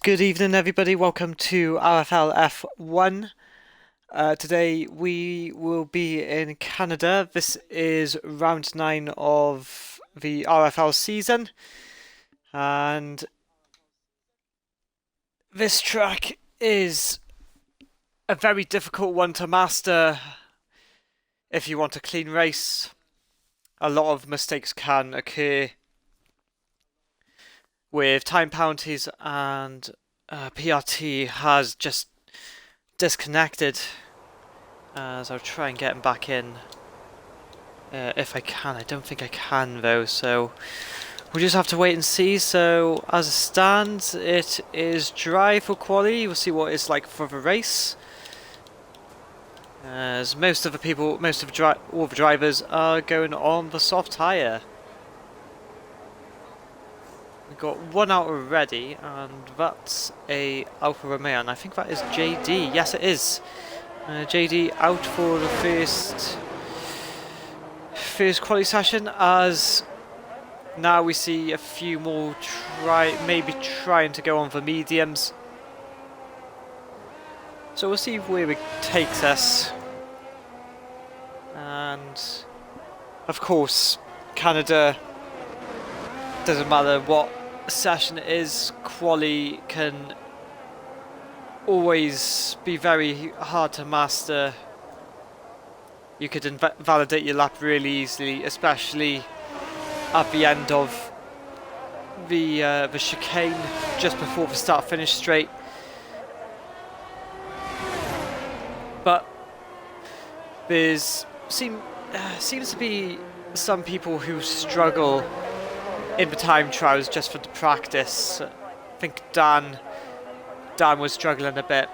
good evening everybody, welcome to RFL F1. Today we will be in Canada. This is round 9 of the RFL season, and this track is a very difficult one to master if you want a clean race. A lot of mistakes can occur with time penalties, and PRT has just disconnected, as I'll try and get him back in if I can. I don't think I can though, so we'll just have to wait and see. So as it stands, it is dry for quali. We'll see what it's like for the race, as all the drivers are going on the soft tyre. We've got one out already, and that's a Alfa Romeo, and I think that is JD. Yes, it is. JD out for the first quality session, as now we see a few more maybe trying to go on the mediums. So we'll see where it takes us. And of course, Canada, doesn't matter what session it is, quali can always be very hard to master. You could invalidate your lap really easily, especially at the end of the chicane just before the start-finish straight. But there's seems to be some people who struggle in the time trials just for the practice. I think Dan was struggling a bit,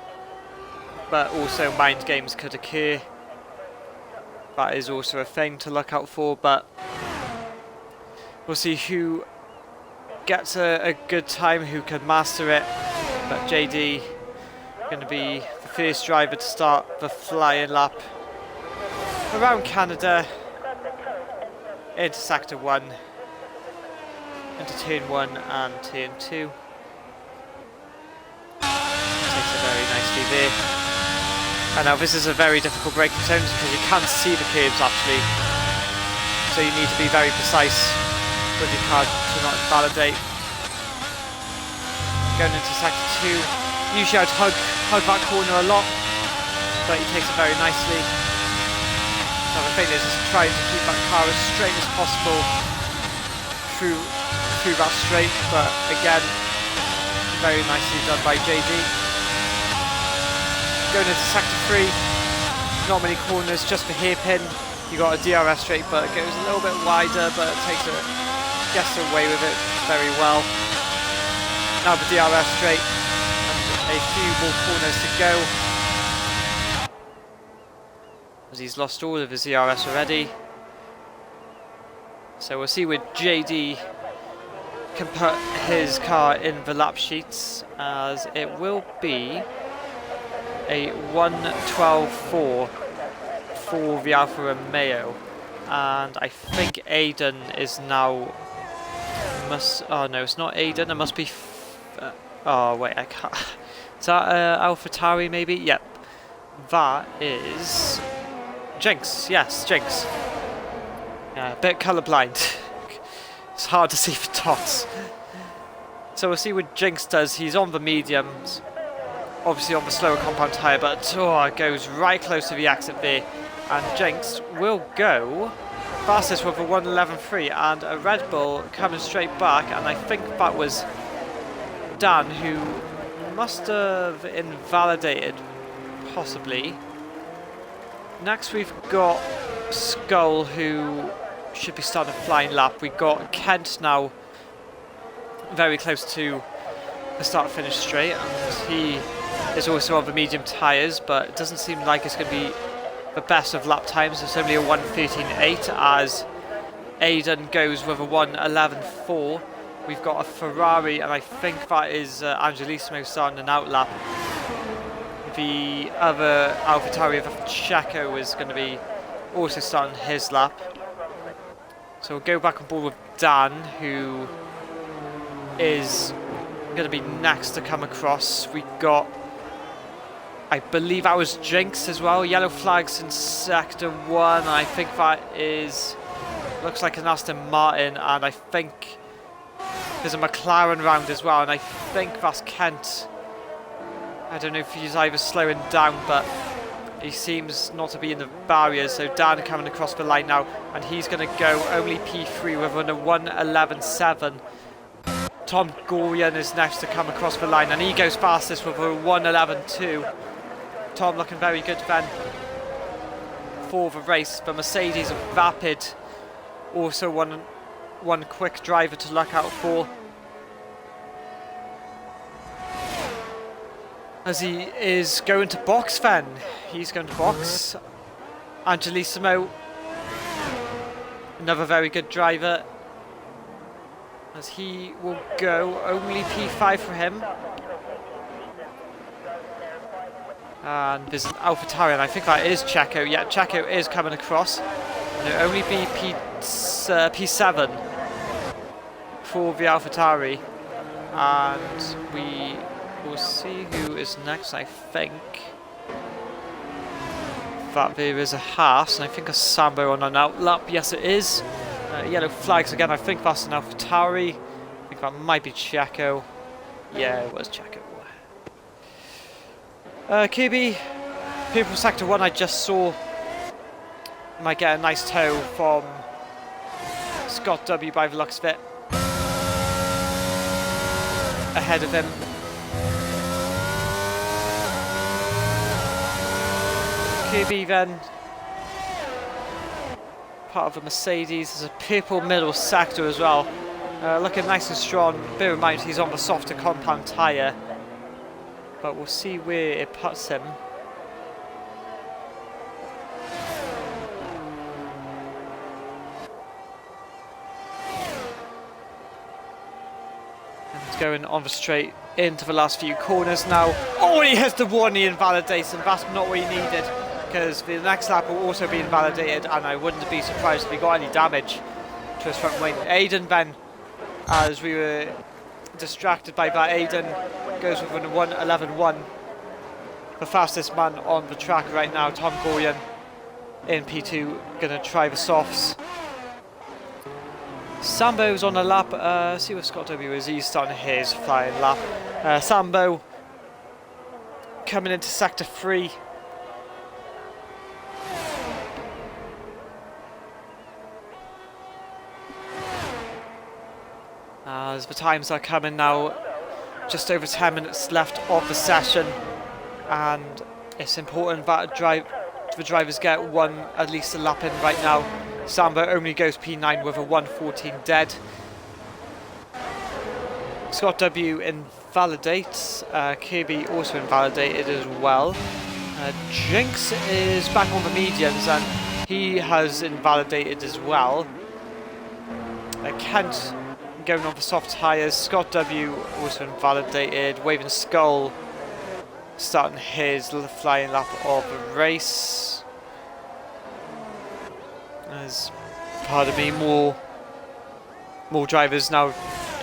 but also mind games could occur. That is also a thing to look out for, but we'll see who gets a good time, who can master it. But JD going to be the first driver to start the flying lap around Canada into sector 1, into turn 1 and turn 2. Takes it very nicely there. And now this is a very difficult braking zone because you can't see the curves actually, so you need to be very precise with your car to not invalidate. Going into sector 2, usually I'd hug that corner a lot, but he takes it very nicely. Now the thing is trying to keep that car as straight as possible through that straight, but again, very nicely done by JD. Going into sector 3, not many corners, just the hairpin. You got a DRS straight, but it goes a little bit wider, but gets away with it very well. Now the DRS straight, and a few more corners to go, as he's lost all of his DRS already. So we'll see where JD can put his car in the lap sheets, as it will be a 1:12.4 for the Alfa Romeo, and I think Aiden is now oh no, it's not Aiden, it must be oh wait, I can't. Is that AlphaTauri maybe? Yep, that is Jinx. Yes, Jinx. Yeah, a bit colourblind. It's hard to see the dots. So we'll see what Jinx does. He's on the mediums, obviously on the slower compound tyre, but it goes right close to the exit there. And Jinx will go fastest with a 1:11.3, and a Red Bull coming straight back, and I think that was Dan who must have invalidated, possibly. Next we've got Skull, who should be starting a flying lap. We've got Kent now very close to the start-finish straight, and he is also on the medium tyres, but it doesn't seem like it's going to be the best of lap times. It's only a 1:13.8, as Aiden goes with a 1:11.4. We've got a Ferrari, and I think that is Angelissimo starting an out lap. The other AlphaTauri of Checo is going to be also starting his lap. So we'll go back on board with Dan, who is going to be next to come across. We got, I believe that was Jinx as well. Yellow flags in sector 1. I think that is, looks like an Aston Martin, and I think there's a McLaren round as well, and I think that's Kent. I don't know if he's either slowing down, but he seems not to be in the barriers. So Dan coming across the line now, and he's going to go only P3 with a 1:11.7. Tom Gorian is next to come across the line, and he goes fastest with a 1:11.2. Tom looking very good then for the race, but Mercedes and Vapid also one quick driver to look out for, as he is going to box then. He's going to box. Angelissimo, another very good driver, as he will go only P5 for him. And there's an AlphaTauri, and I think that is Checo. Yeah, Checo is coming across. And it'll only be P7 for the AlphaTauri. And we will see who is next. I think that there is a Haas, and I think a Sambo on an outlap. Yes, it is. Yellow flags again. I think that's an AlphaTauri. I think that might be Checo. Yeah, it was Checo. QB, people sector 1 I just saw might get a nice tow from Scott W by the looks of it. Ahead of him. QB then, part of a Mercedes. There's a purple middle sector as well. Looking nice and strong. Bear in mind he's on the softer compound tyre, but we'll see where it puts him. And he's going on the straight into the last few corners now. Oh, he has the one, he invalidates, and that's not what he needed, because the next lap will also be invalidated, and I wouldn't be surprised if he got any damage to his front wing. Aiden then, as we were distracted by that, Aiden goes with a 1:11.1. The fastest man on the track right now. Tom Gorian in P2, gonna try the softs. Sambo's on a lap. See what Scott W is. He's starting his flying lap. Sambo coming into sector 3. As the times are coming now, just over 10 minutes left of the session, and it's important that the drivers get at least a lap in right now. Sambo only goes P9 with a 1:14 dead. Scott W invalidates. Kirby also invalidated as well. Jinx is back on the mediums, and he has invalidated as well. Kent going on for soft tyres. Scott W also invalidated. Waving Skull starting his flying lap of the race. As, pardon me, more drivers now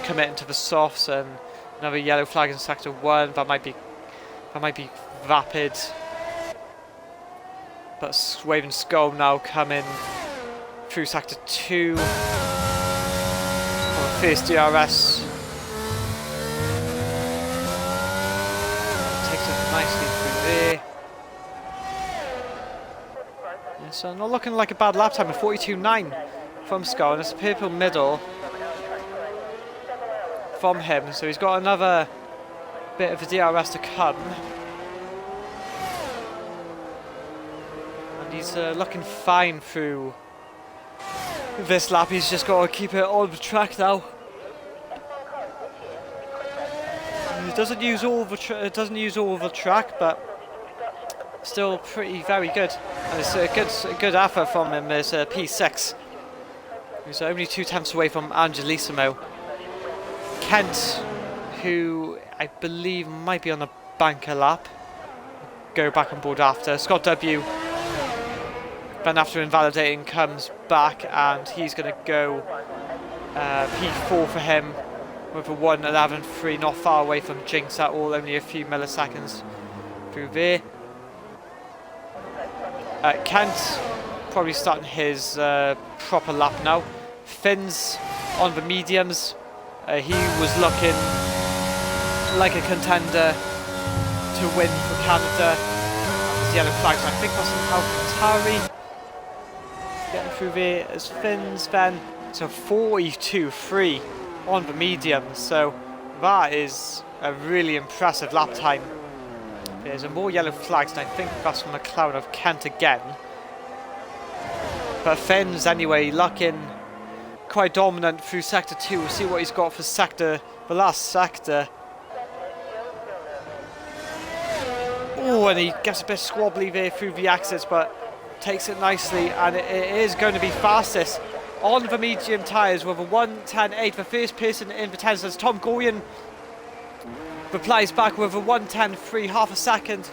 committing to the softs, and another yellow flag in sector 1. That might be Vapid. But Waving Skull now coming through sector 2. First DRS. Takes it nicely through there. Yeah, so not looking like a bad lap time, a 42.9 from Skull, and it's a purple middle from him, so he's got another bit of a DRS to come. And he's looking fine through this lap. He's just got to keep it on the track now. He doesn't use all the track, but still very good. And it's a good effort from him. It's P6. He's only 2/10 away from Angelissimo. Kent, who I believe might be on a banker lap, go back on board after. Scott W, then after invalidating, comes back, and he's going to go P4 for him. with a 1:11.3, not far away from Jinx at all, only a few milliseconds through there. Kent probably starting his proper lap now. Finn's on the mediums. He was looking like a contender to win for Canada. There's yellow flags, I think that's an Alcantari. Getting through there as Finn's then. So 42.3 on the mediums. So that is a really impressive lap time. There's more yellow flags, and I think that's from McLaren of Kent again. But Finn's anyway looking quite dominant through sector 2. We'll see what he's got for the last sector. Oh, and he gets a bit squabbly there through the exits, but takes it nicely, and it is going to be fastest on the medium tyres with a 1:10.8. The first person in the 10s as Tom Goyen replies back with a 1:10.3, half a second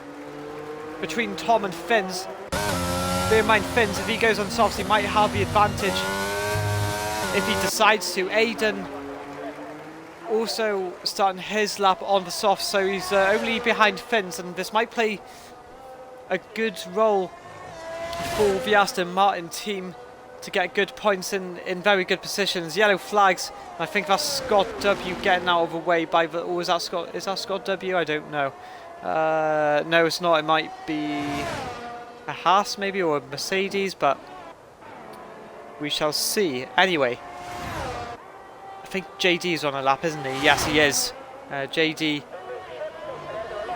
between Tom and Finn's. Bear in mind, Finn's, if he goes on softs, he might have the advantage if he decides to. Aiden also starting his lap on the softs, so he's only behind Finn's, and this might play a good role for the Aston Martin team to get good points in very good positions. Yellow flags. I think that's Scott W getting out of the way by the. Or is that Scott W? I don't know. No, it's not. It might be a Haas maybe, or a Mercedes, but we shall see. Anyway, I think JD's on a lap, isn't he? Yes, he is. JD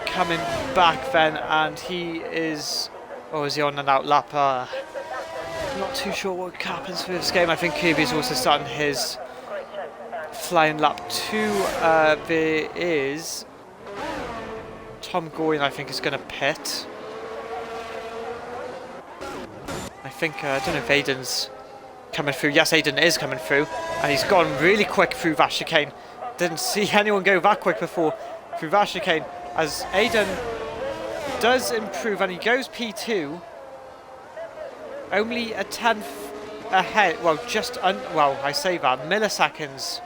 coming back then, and he is. Or is he on an out lap? Not too sure what happens for this game. I think Kirby's also starting his flying lap 2. There is Tom Goyen, I think, is going to pit. I think, I don't know if Aiden's coming through. Yes, Aiden is coming through, and he's gone really quick through that chicane. Didn't see anyone go that quick before through that chicane, as Aiden does improve, and he goes P2. Only a 10th ahead, well, well, I say that, milliseconds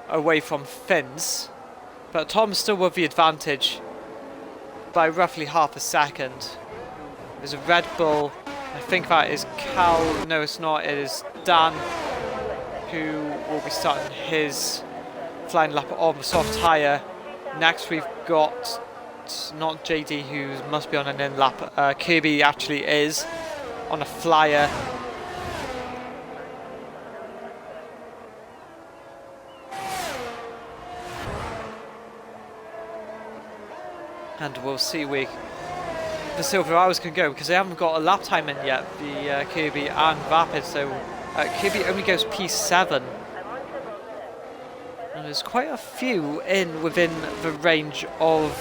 away from Finn's, but Tom's still with the advantage by roughly half a second. There's a Red Bull, I think that is Cal, no it's not, it is Dan, who will be starting his flying lap on the soft tyre. Next we've got not JD, who must be on an in lap. Kirby actually is on a flyer. And we'll see where the Silver Hours can go, because they haven't got a lap time in yet, the Kirby and Vapid. So Kirby only goes P7. And there's quite a few within the range of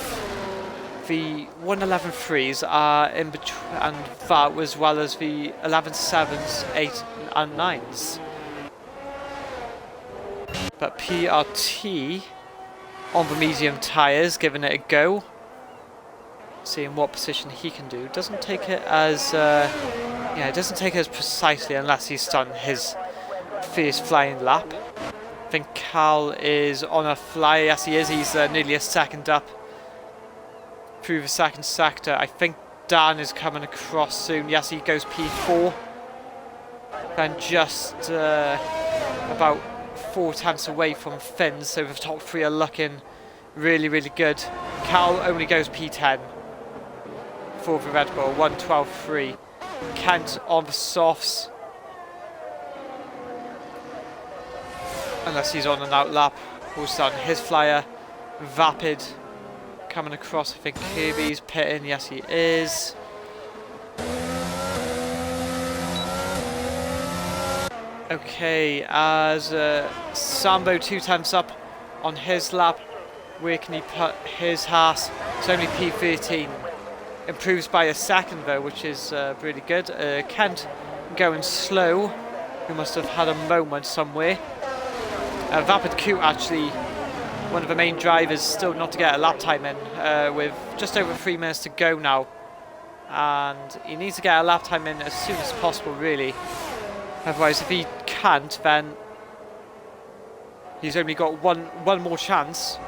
the 1:11.3s are in between, and that as well as the 11.7s, 8 and 9s. But PRT on the medium tyres, giving it a go, seeing what position he can do. Doesn't take it as it doesn't take it as precisely unless he's starting his first flying lap. I think Cal is on a flyer. Yes, he is. He's nearly a second up through the second sector. I think Dan is coming across soon. Yes, he goes P4. Then just about 4 tenths away from Finn, so the top 3 are looking really, really good. Cal only goes P10 for the Red Bull, 1:12.3. Kent on the softs, unless he's on an out lap. We'll start his flyer. Vapid coming across. I think Kirby's pitting. Yes, he is. Okay, as Sambo 2 tenths up on his lap. Where can he put his Haas? It's only P13. Improves by a second though, which is really good. Kent going slow, who must have had a moment somewhere. Vapid Q actually one of the main drivers, still not to get a lap time in, with just over 3 minutes to go now, and he needs to get a lap time in as soon as possible really, otherwise if he can't then He's only got one more chance.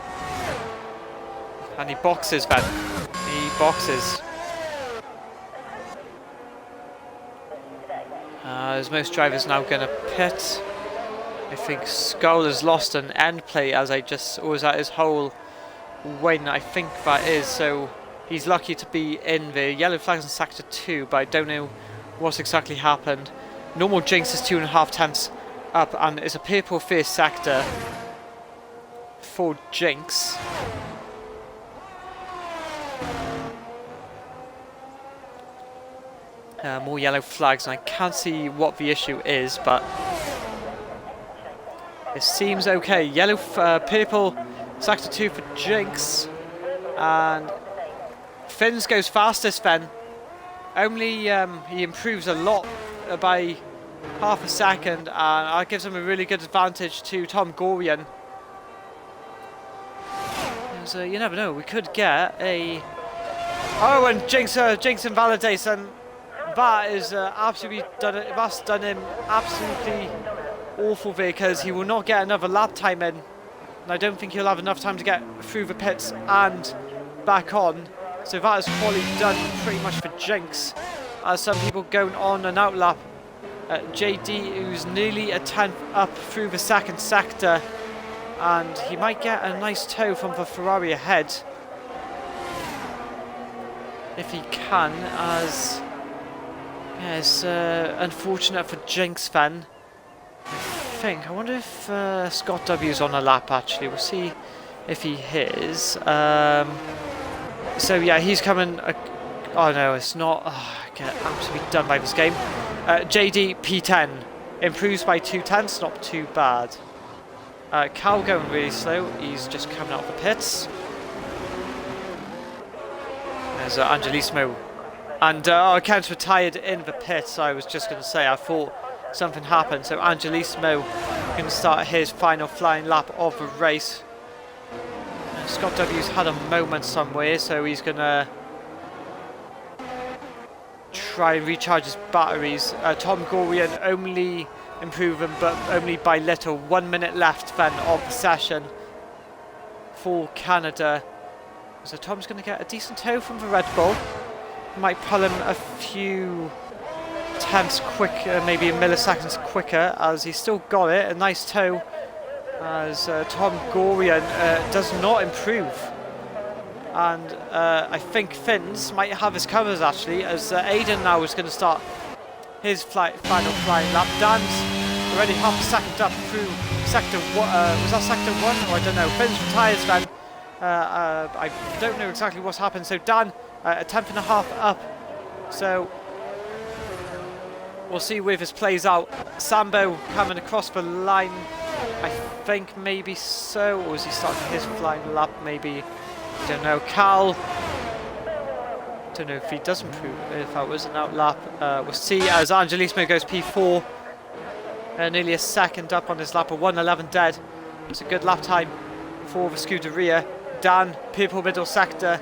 And he boxes then. He boxes. As most drivers now going to pit. I think Skull has lost an end plate as or was that his whole win? I think that is. So he's lucky to be in the yellow flags in sector 2, but I don't know what's exactly happened. Normal Jinx is 2.5 tenths up, and it's a purple first sector for Jinx. More yellow flags, and I can't see what the issue is, but it seems okay. Purple, sector 2 for Jinx, and Finn's goes fastest then. Only he improves a lot by half a second, and that gives him a really good advantage to Tom Gorian. So you never know, we could get a... Oh, and Jinx invalidates, and that is absolutely done. That's done him absolutely awful there, because he will not get another lap time in, and I don't think he'll have enough time to get through the pits and back on. So that is probably done pretty much for Jinx, as some people going on and out lap. JD, who's nearly a tenth up through the second sector, and he might get a nice tow from the Ferrari ahead if he can, as yeah, it's unfortunate for Jinx then. I wonder if Scott W's on a lap actually. We'll see if he is. So yeah, he's coming. Oh no, it's not. Oh, I get absolutely done by this game. JD P10 improves by 2 tenths, not too bad. Cal going really slow. He's just coming out of the pits. There's Angelismo. And Kent's retired in the pits. I was just going to say, I thought something happened. So Angelismo going to start his final flying lap of the race. And Scott W's had a moment somewhere, so he's going to try and recharge his batteries. Tom Gorian only improving, but only by little. 1 minute left then of the session for Canada. So Tom's going to get a decent tow from the Red Bull. Might pull him a few tenths quicker, maybe milliseconds quicker, as he's still got it. A nice tow, as Tom Gorian does not improve. And I think Finn's might have his covers actually, as Aiden now is going to start his final flying lap. Dan's already half a second up through sector 1. Was that sector 1? Or I don't know. Finn's retires then. I don't know exactly what's happened. So Dan, a tenth and a half up. So we'll see where this plays out. Sambo coming across the line. I think maybe so. Or is he starting his flying lap? Maybe. I don't know. Cal. Don't know if he does improve. If that was an out lap. We'll see as Angelismo goes P4. Nearly a second up on his lap. A 1:11 dead. It's a good lap time for the Scuderia. Dan, purple middle sector.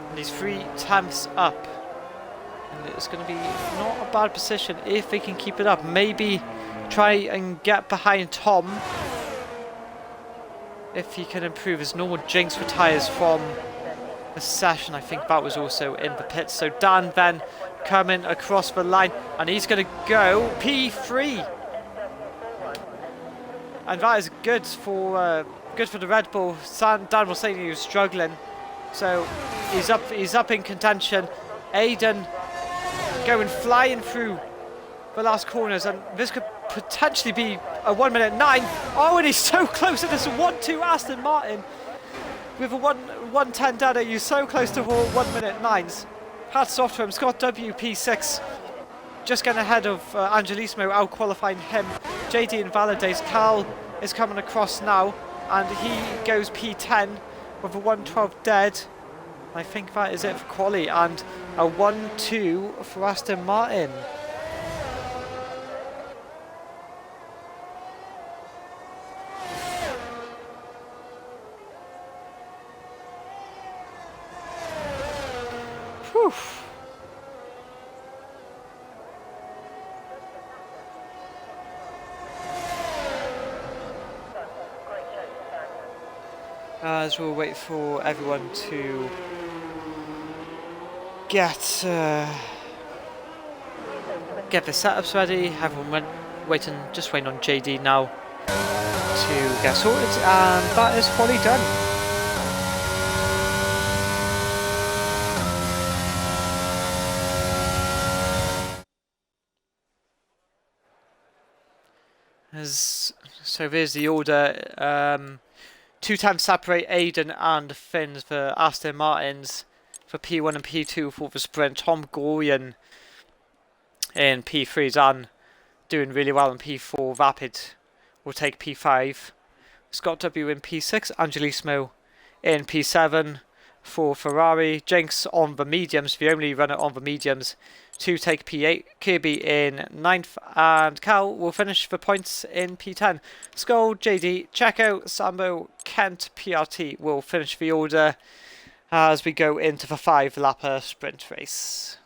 And he's 3 tenths up. And it's going to be not a bad position if they can keep it up. Maybe try and get behind Tom. If he can improve. His normal Jinx retires from the session. I think that was also in the pits. So Dan then coming across the line. And he's going to go P3. And that is good for the Red Bull. Dan was saying he was struggling. So he's up in contention. Aiden going flying through the last corners, and this could potentially be a 1:09. Oh, and he's so close to this 1-2 Aston Martin with a 1:10 data. You're so close to all 1:09s. Hats off to him. Scott WP6 just getting ahead of Angelismo, out qualifying him. JD invalidates. Cal is coming across now, and he goes P10 with a 1:12 dead. I think that is it for quali, and a 1-2 for Aston Martin. Whew. as we'll wait for everyone to get the setups ready. Everyone just waiting on JD now to get sorted, and that is fully done. So there's the order. 2 times separate Aiden and Finn for Aston Martins for P1 and P2 for the sprint. Tom Gorian in P3 and doing really well in P4. Rapid will take P5. Scott W in P6. Angelismo in P7 for Ferrari. Jinx on the mediums, the only runner on the mediums, to take P8. Kirby in 9th, and Cal will finish the points in P10. Skull, JD, Checo, Sambo, Kent, PRT will finish the order as we go into the 5-lapper sprint race.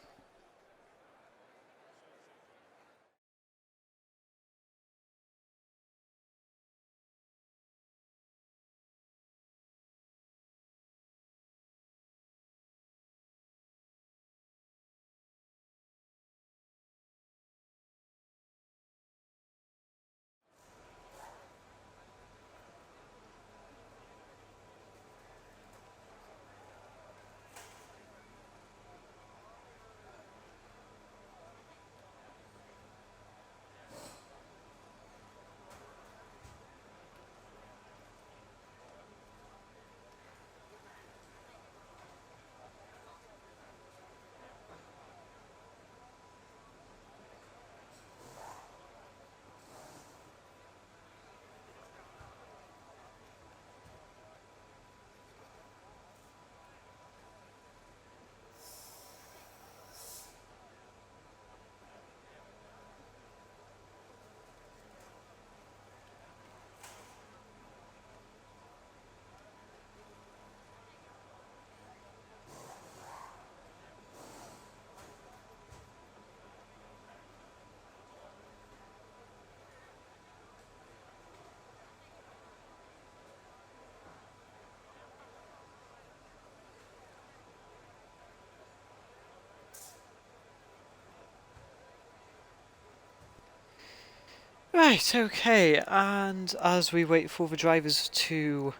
Right, okay, and as we wait for the drivers to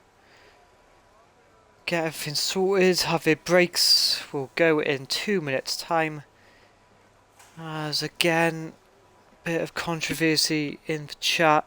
get everything sorted, have their brakes, we'll go in 2 minutes time. As again, bit of controversy in the chat.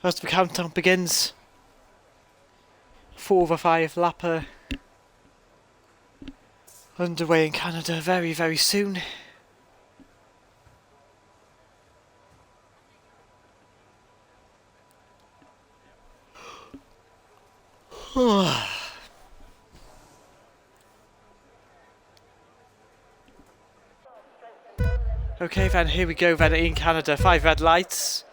As the countdown begins for the 5-lapper underway in Canada very, very soon. Okay then, here we go then in Canada, 5 red lights.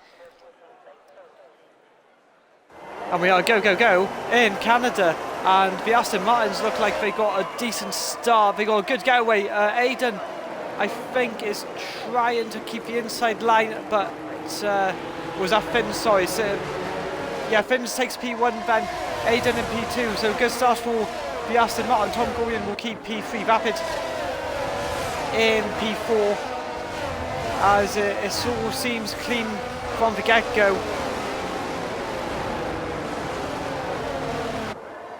And we are go, go, go in Canada. And the Aston Martins look like they got a decent start. They got a good getaway. Aiden, I think, is trying to keep the inside line, but was that Finn? Sorry. So, yeah, Finn takes P1, then Aiden in P2. So good start for the Aston Martin. Tom Gorian will keep P3. Rapid in P4, as it all seems clean from the get-go.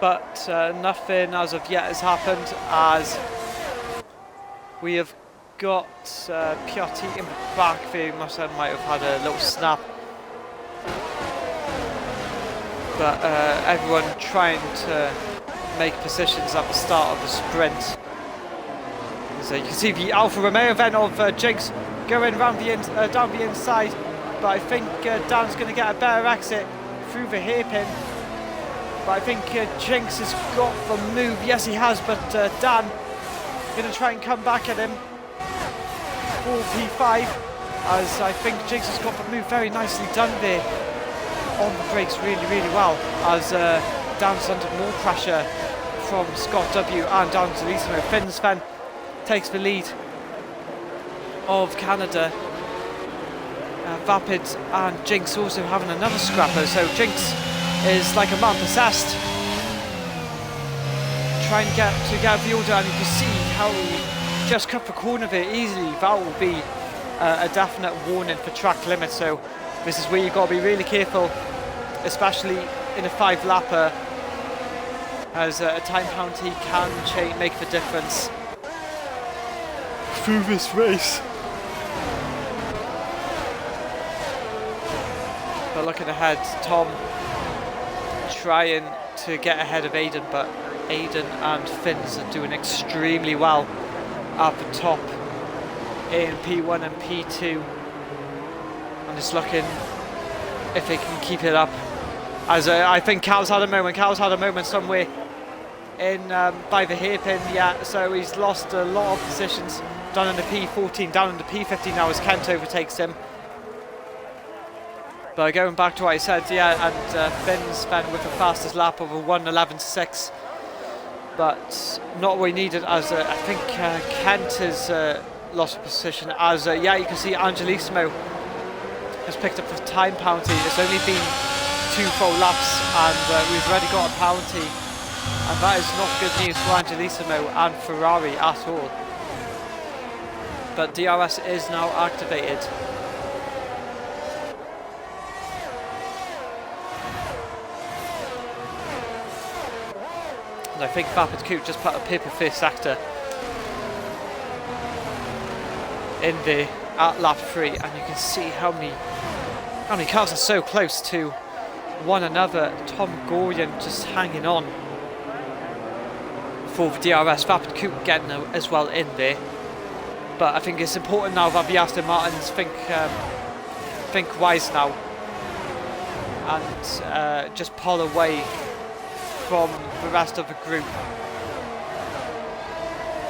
But nothing as of yet has happened, as we have got Piatti in the back. They might have had a little snap. But everyone trying to make positions at the start of the sprint. So you can see the Alfa Romeo then of Jinx going around down the inside. But I think Dan's going to get a better exit through the hairpin. But I think Jinx has got the move. Yes, he has, but Dan going to try and come back at him for P5, as I think Jinx has got the move very nicely done there on the brakes, really, really well, as Dan's under more pressure from Scott W and Dan Zalissimo. Finn Sven takes the lead of Canada. Vapid and Jinx also having another scrapper, so Jinx is like a man possessed, trying to get the order, and you can see how he just cut the corner there easily. That will be a definite warning for track limits, so this is where you've got to be really careful, especially in a 5-lapper, as a time penalty can make the difference through this race. But looking ahead, Tom trying to get ahead of Aiden, but Aiden and Finns are doing extremely well at the top in P1 and P2, and just looking if they can keep it up. As I think Cal's had a moment somewhere in by the hairpin, yeah, so he's lost a lot of positions down in the P14, down in the P15 now as Kent overtakes him. But going back to what I said, yeah, and Finn's been with the fastest lap of a 1:11.6, but not what he needed, as I think Kent has lost a position, as yeah, you can see Angelissimo has picked up the time penalty. It's only been 2 full laps and we've already got a penalty, and that is not good news for Angelissimo and Ferrari at all. But DRS is now activated. I think Vapid Coop just put a paper first sector in the at lap 3, and you can see how many cars are so close to one another. Tom Gorian just hanging on for the DRS. Vapid Coop getting as well in there. But I think it's important now that the Aston Martins think wise now and just pull away from the rest of the group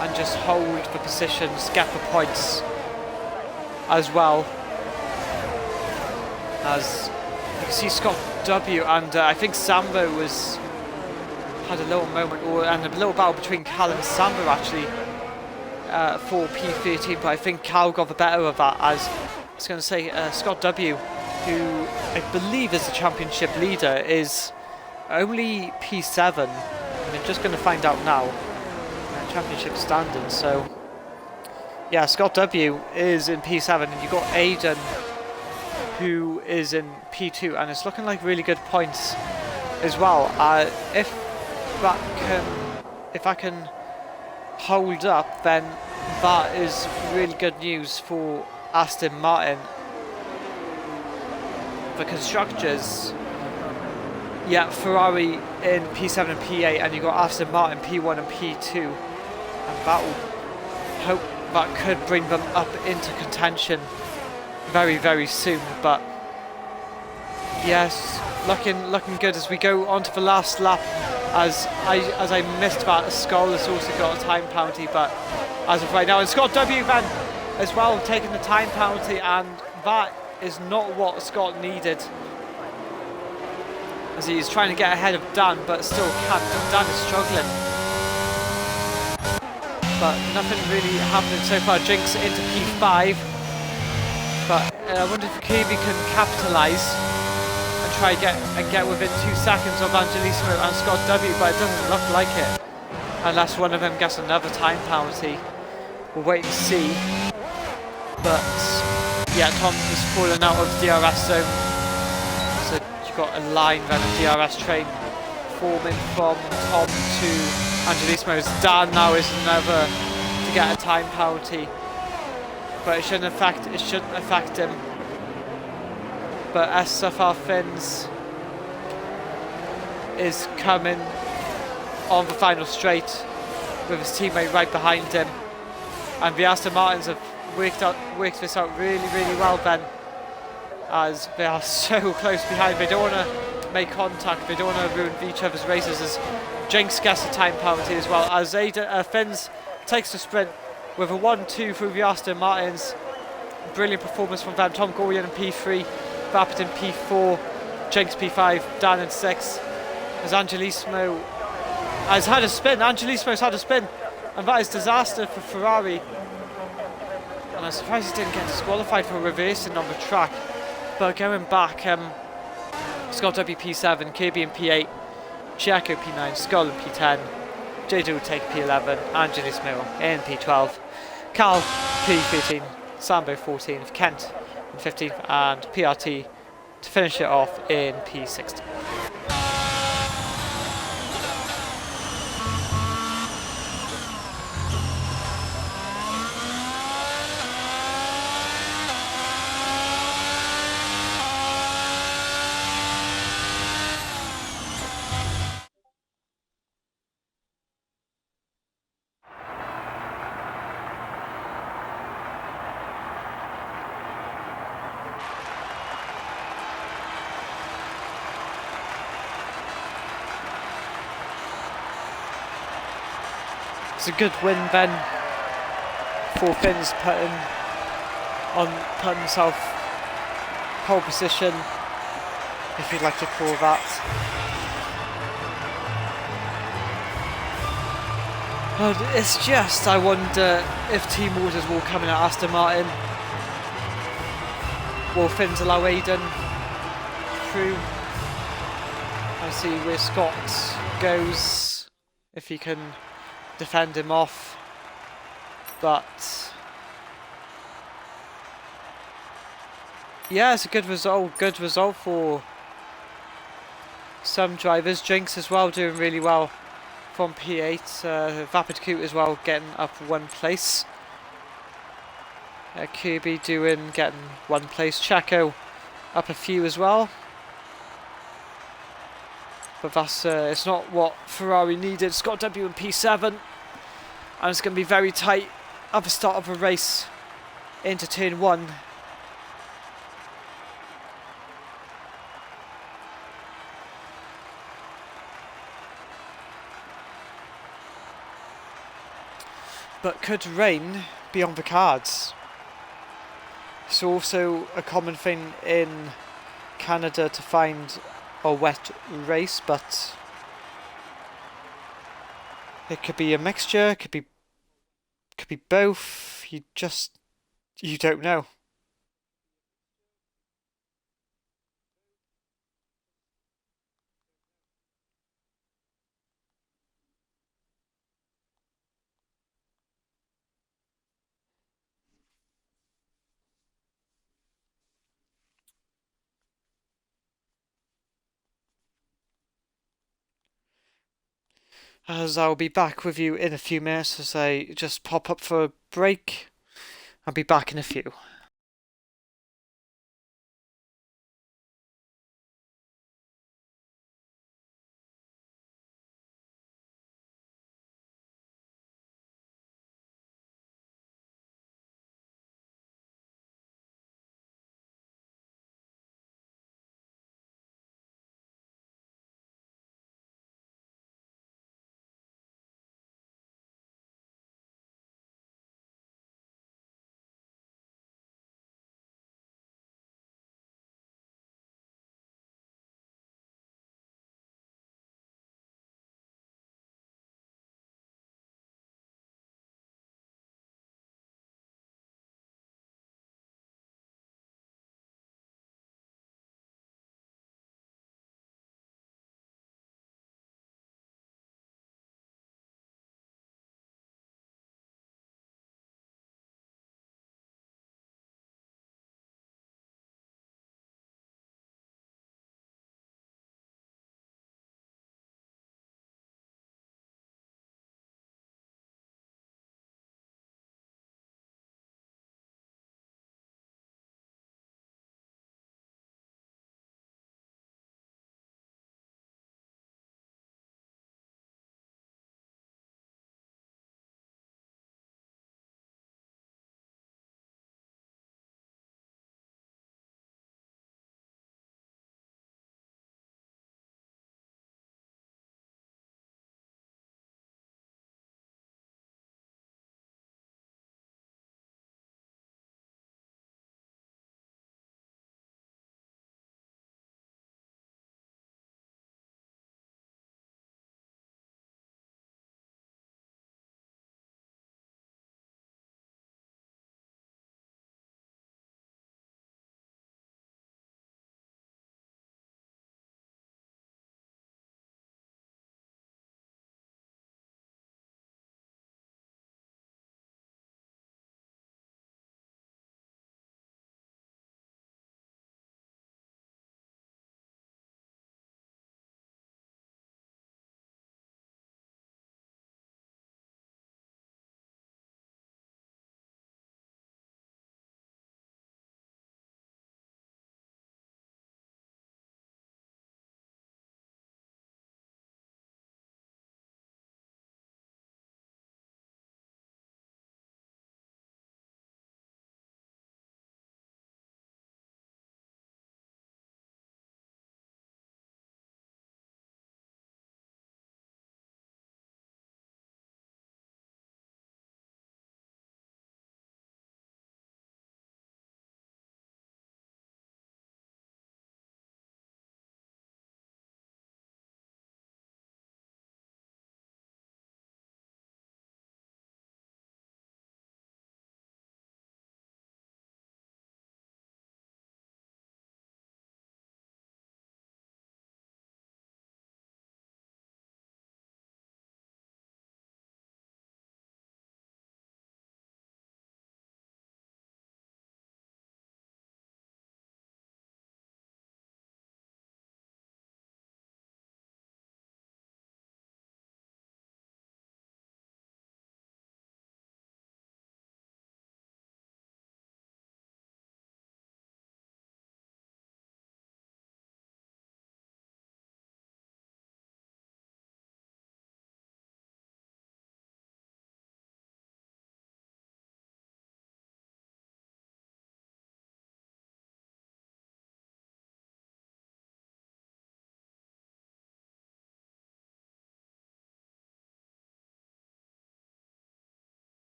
and just hold the positions, get the points as well. As you can see Scott W and I think Samba had a little moment, and a little battle between Cal and Samba actually for P13, but I think Cal got the better of that, as I was going to say Scott W, who I believe is the championship leader, is only P7. I'm just going to find out now. Championship standings. So yeah, Scott W is in P7, and you've got Aiden who is in P2, and it's looking like really good points as well. If I can hold up, then that is really good news for Aston Martin. The constructors, yeah, Ferrari in P7 and P8, and you've got Aston Martin P1 and P2, and that will hope that could bring them up into contention very, very soon. But yes, looking good as we go on to the last lap. As I missed that, Skull has also got a time penalty, but as of right now, and Scott W then as well taking the time penalty, and that is not what Scott needed. as he's trying to get ahead of Dan, but still can't. Dan is struggling. But nothing really happening so far. Jinx into P5. But I wonder if Kirby can capitalise and try and get within 2 seconds of Angelismo and Scott W, but it doesn't look like it. Unless one of them gets another time penalty. We'll wait and see. But yeah, Tom is falling out of DRS zone. So you've got a line around the DRS train forming from Tom to Angelismo's. Dan now is another to get a time penalty. But it shouldn't affect him. But SFR Fins is coming on the final straight with his teammate right behind him. And the Aston Martins have worked this out really, really well, Ben, as they are so close behind. They don't want to make contact, they don't want to ruin each other's races, as Jinx gets a time penalty as well, as Fins takes the sprint with a 1-2 through the Aston Martins. Brilliant performance from them. Tom Gorian in P3, Vapid in P4, Jinx P5, Dan in 6, as Angelismo has had a spin. Angelismo's had a spin, and that is disaster for Ferrari. And I'm surprised he didn't get disqualified for reversing on the track. But going back, Scott W P7, Kirby in P8, Checo P9, Skull in P10, JJ will take P11, Angelismo in P12, Cal P13, Sambo 14th, Kent in 15th, and PRT to finish it off in P16. It's a good win then for Fins, putting himself pole position, if you'd like to call that. But it's just, I wonder if team orders will come in at Aston Martin. Will Fins allow Aiden through? I see where Scott goes, if he can defend him off, but yeah, it's a good result for some drivers. Jinx as well doing really well from P8, Vapid Coot as well getting up 1 place, Kirby getting 1 place, Checo up a few as well. But that's it's not what Ferrari needed. Scott W in P7, and it's going to be very tight at the start of a race into turn 1. But could rain be on the cards? It's also a common thing in Canada to find a wet race, but it could be a mixture, could be both. You don't know. As I'll be back with you in a few minutes, as I just pop up for a break. I'll be back in a few.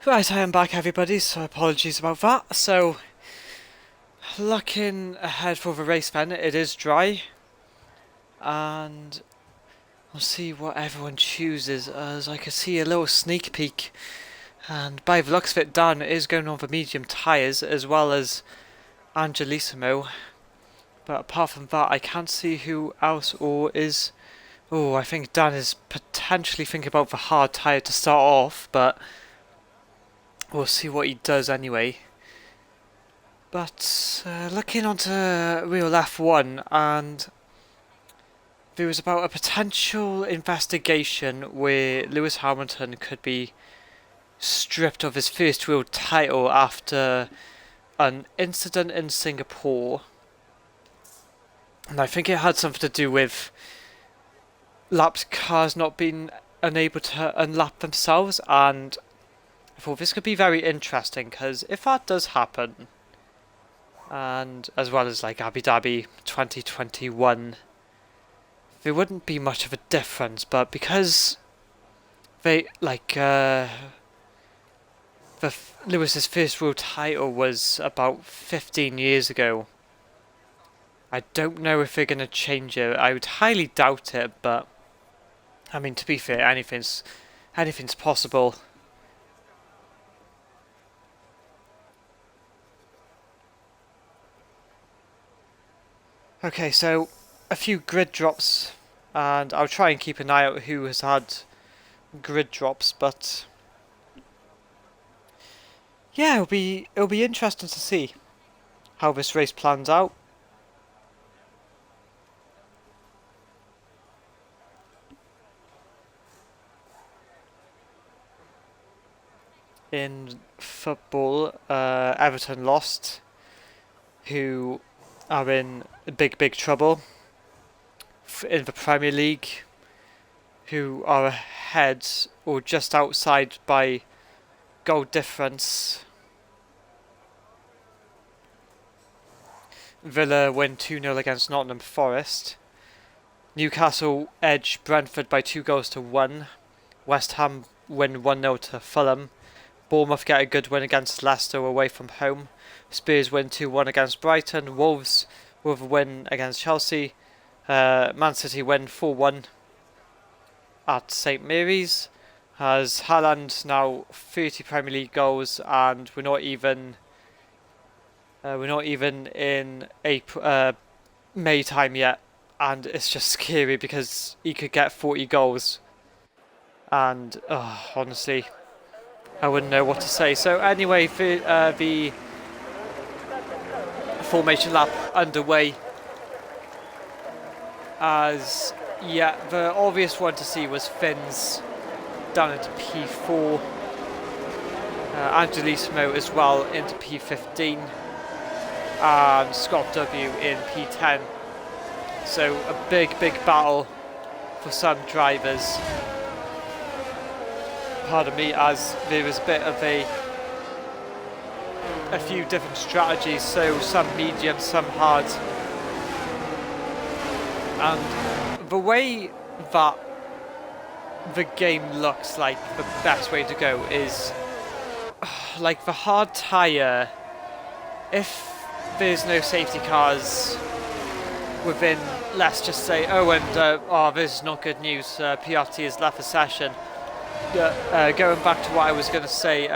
Right, I am back everybody, so apologies about that. So, looking ahead for the race then, it is dry. And we'll see what everyone chooses, as I can see a little sneak peek. And by the looks of it, Dan is going on the medium tyres, as well as Angelissimo. But apart from that, I can't see who else or is... Oh, I think Dan is potentially thinking about the hard tyre to start off, but we'll see what he does anyway. But looking onto real F1, and there was about a potential investigation where Lewis Hamilton could be stripped of his first real title after an incident in Singapore. And I think it had something to do with lapped cars not being unable to unlap themselves, and I thought this could be very interesting, because if that does happen, and as well as like Abu Dhabi 2021, there wouldn't be much of a difference, but because they Lewis's first world title was about 15 years ago, I don't know if they're going to change it. I would highly doubt it, but I mean, to be fair, anything's possible. Okay, so a few grid drops, and I'll try and keep an eye out who has had grid drops, but yeah, it'll be interesting to see how this race plans out. In football, Everton lost, who are in big trouble in the Premier League, who are ahead or just outside by goal difference. Villa win 2-0 against Nottingham Forest. Newcastle edge Brentford by 2-1. West Ham win 1-0 to Fulham. Bournemouth get a good win against Leicester away from home. Spurs win 2-1 against Brighton. Wolves with a win against Chelsea. Man City win 4-1 at St Mary's. Has Haaland now 30 Premier League goals, and we're not even in April, May time yet, and it's just scary because he could get 40 goals, and honestly, I wouldn't know what to say. So anyway, the formation lap underway, as the obvious one to see was Finn's down into P4, Angelissimo as well into P15, and Scott W in P10. So a big battle for some drivers. Pardon me, as there was a bit of a few different strategies, so some medium, some hard. And the way that the game looks like the best way to go is like the hard tyre. If there's no safety cars within, let's just say, this is not good news, PRT has left the session. Going back to what I was going to say,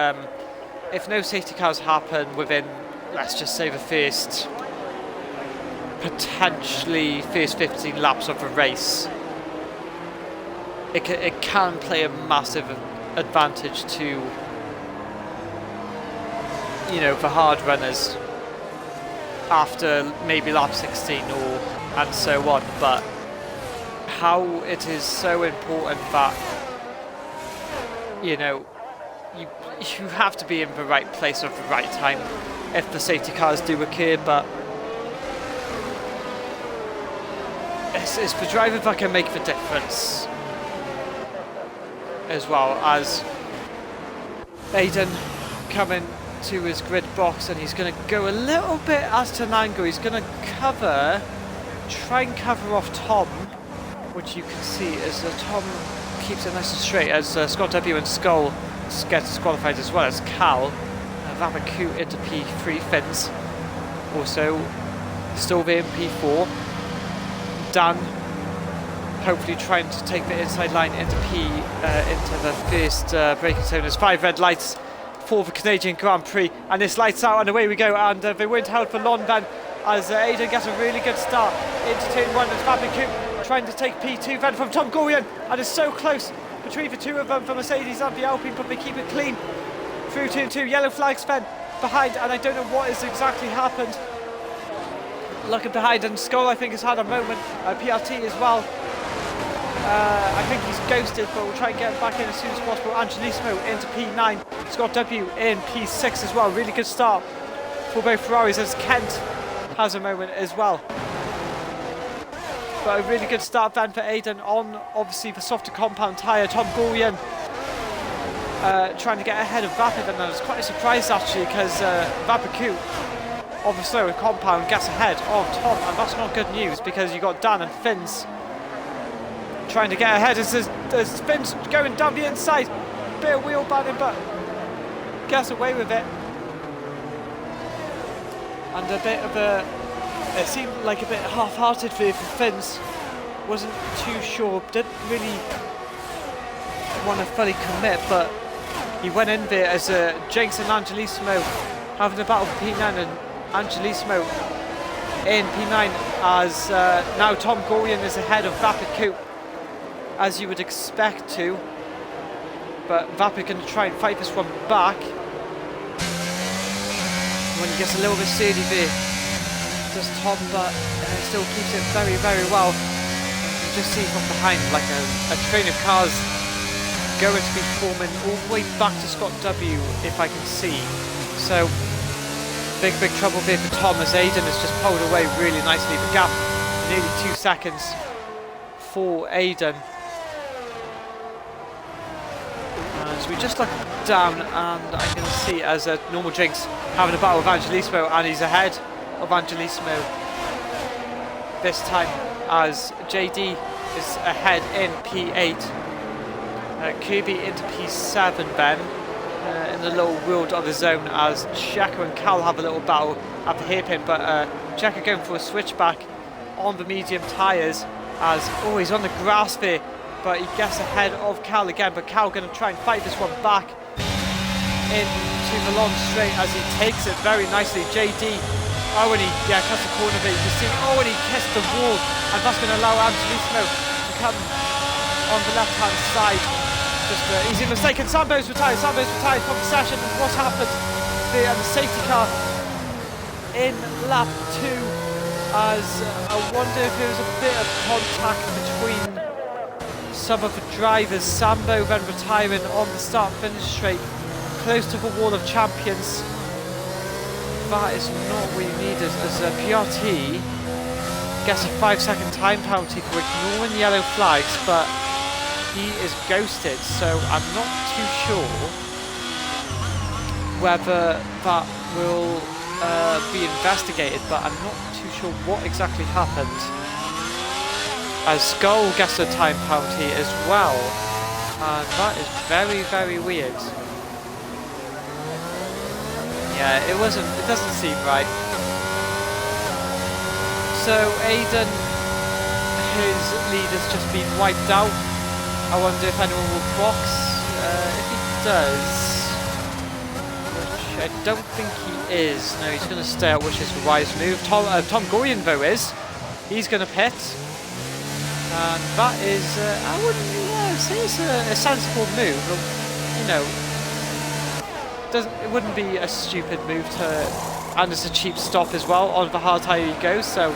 if no safety cars happen within, let's just say, the first 15 laps of the race, it can play a massive advantage to, the hard runners after maybe lap 16 and so on. But how it is so important that you have to be in the right place at the right time if the safety cars do occur, but it's the driver that can make the difference, as well as Aiden coming to his grid box, and he's going to go a little bit as to an angle. He's going to try and cover off Tom, which you can see as Tom keeps it nice and straight, as Scott W and Skull gets disqualified as well as Cal. Vapaku into P3, Fins also still there in P4. Dan hopefully trying to take the inside line into the first braking zone. There's 5 red lights for the Canadian Grand Prix, and this lights out and away we go, and they weren't held for long then as Aidan gets a really good start into turn 1. As Vapaku trying to take P2 then from Tom Gorian, and it's so close between the two of them for Mercedes and the Alpine, but they keep it clean through turn 2. Yellow flags then behind, and I don't know what has exactly happened. Looking behind, and Skull I think has had a moment, PRT as well. I think he's ghosted, but we'll try and get him back in as soon as possible. Angelismo into P9, Scott W in P6 as well. Really good start for both Ferraris, as Kent has a moment as well. But a really good start then for Aidan on obviously the softer compound tyre. Tom Gorian trying to get ahead of Vapid, and I was quite surprised actually, because Vapaku on the slower compound gets ahead of Tom, and that's not good news because you got Dan and Fins trying to get ahead as Fins going down the inside. Bit of wheel banding, but gets away with it. And a bit of it seemed like a bit half-hearted for Fins. Wasn't too sure, didn't really want to fully commit, but he went in there as Jinx and Angelismo having a battle for P9, and Angelismo in P9 as now Tom Gorian is ahead of Vapaku, as you would expect to, but Vapaku going to try and fight this one back. When he gets a little bit steady there, does Tom, but still keeps it very, very well. You just see from behind like a train of cars going to be forming all the way back to Scott W, if I can see. So big trouble there for Tom, as Aidan has just pulled away really nicely. The gap nearly 2 seconds for Aidan. So we just look down, and I can see as a normal Jinx having a battle with Angelismo, and he's ahead of Angelismo this time as JD is ahead in P8. Kirby into P7 then in the little world of his own, as Checo and Cal have a little battle at the hairpin, but Checo going for a switchback on the medium tyres as, oh, he's on the grass there, but he gets ahead of Cal again, but Cal going to try and fight this one back into the long straight as he takes it very nicely. JD, oh, when he cuts the corner there, you can see, oh, when he kissed the wall, and that's going to allow Angelismo to come on the left hand side. Just easy mistake, and Sambo's retired from the session. And what's happened there, and the safety car in lap 2, as I wonder if there was a bit of contact between some of the drivers. Sambo then retiring on the start-finish straight, close to the wall of champions. That is not what you need, as PRT gets a 5-second time penalty for ignoring the yellow flags, but he is ghosted, so I'm not too sure whether that will be investigated, but I'm not too sure what exactly happened. As Skull gets a time penalty as well, and that is very, very weird. Yeah, it doesn't seem right. So Aidan, his lead has just been wiped out. I wonder if anyone will box. If he does, which I don't think he is. No, he's going to stay out, which is a wise move. Tom Gorian though is. He's going to pit. And that is, I wouldn't say it's a sensible move. You know, it wouldn't be a stupid move to, and it's a cheap stop as well on the hard tyre he goes. So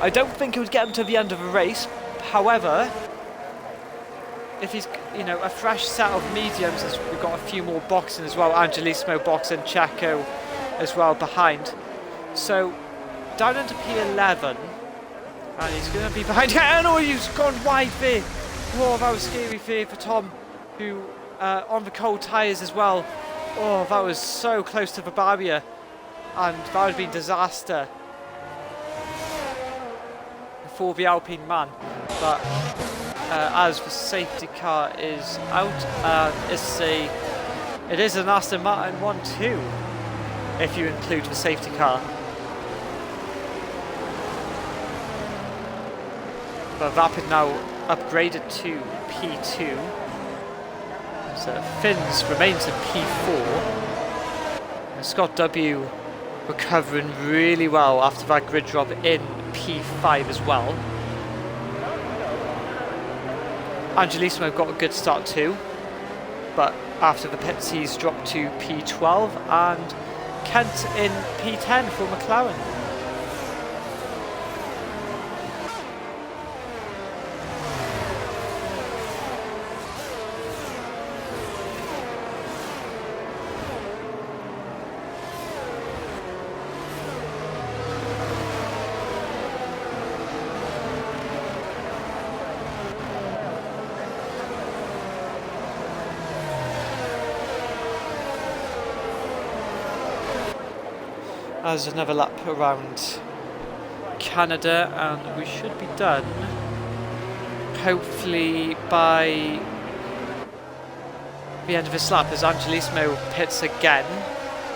I don't think it would get him to the end of the race. However, if he's, you know, a fresh set of mediums, as we've got a few more boxing as well, Angelismo boxing, Checo as well behind. So down into P11, and he's going to be behind. And oh, he's gone wide there. Whoa, that was scary there for Tom, who on the cold tyres as well. Oh, that was so close to the barrier, and that would have been disaster for the Alpine man. But as the safety car is out, it's a It is an Aston Martin 1-2, if you include the safety car. But Vapid now upgraded to P2. So Finns remains in P4. And Scott W recovering really well after that grid drop in P5 as well. Angelissimo got a good start too, but after the pits he's dropped to P12, and Kent in P10 for McLaren. As another lap around Canada, and we should be done hopefully by the end of this lap, as Angelissimo pits again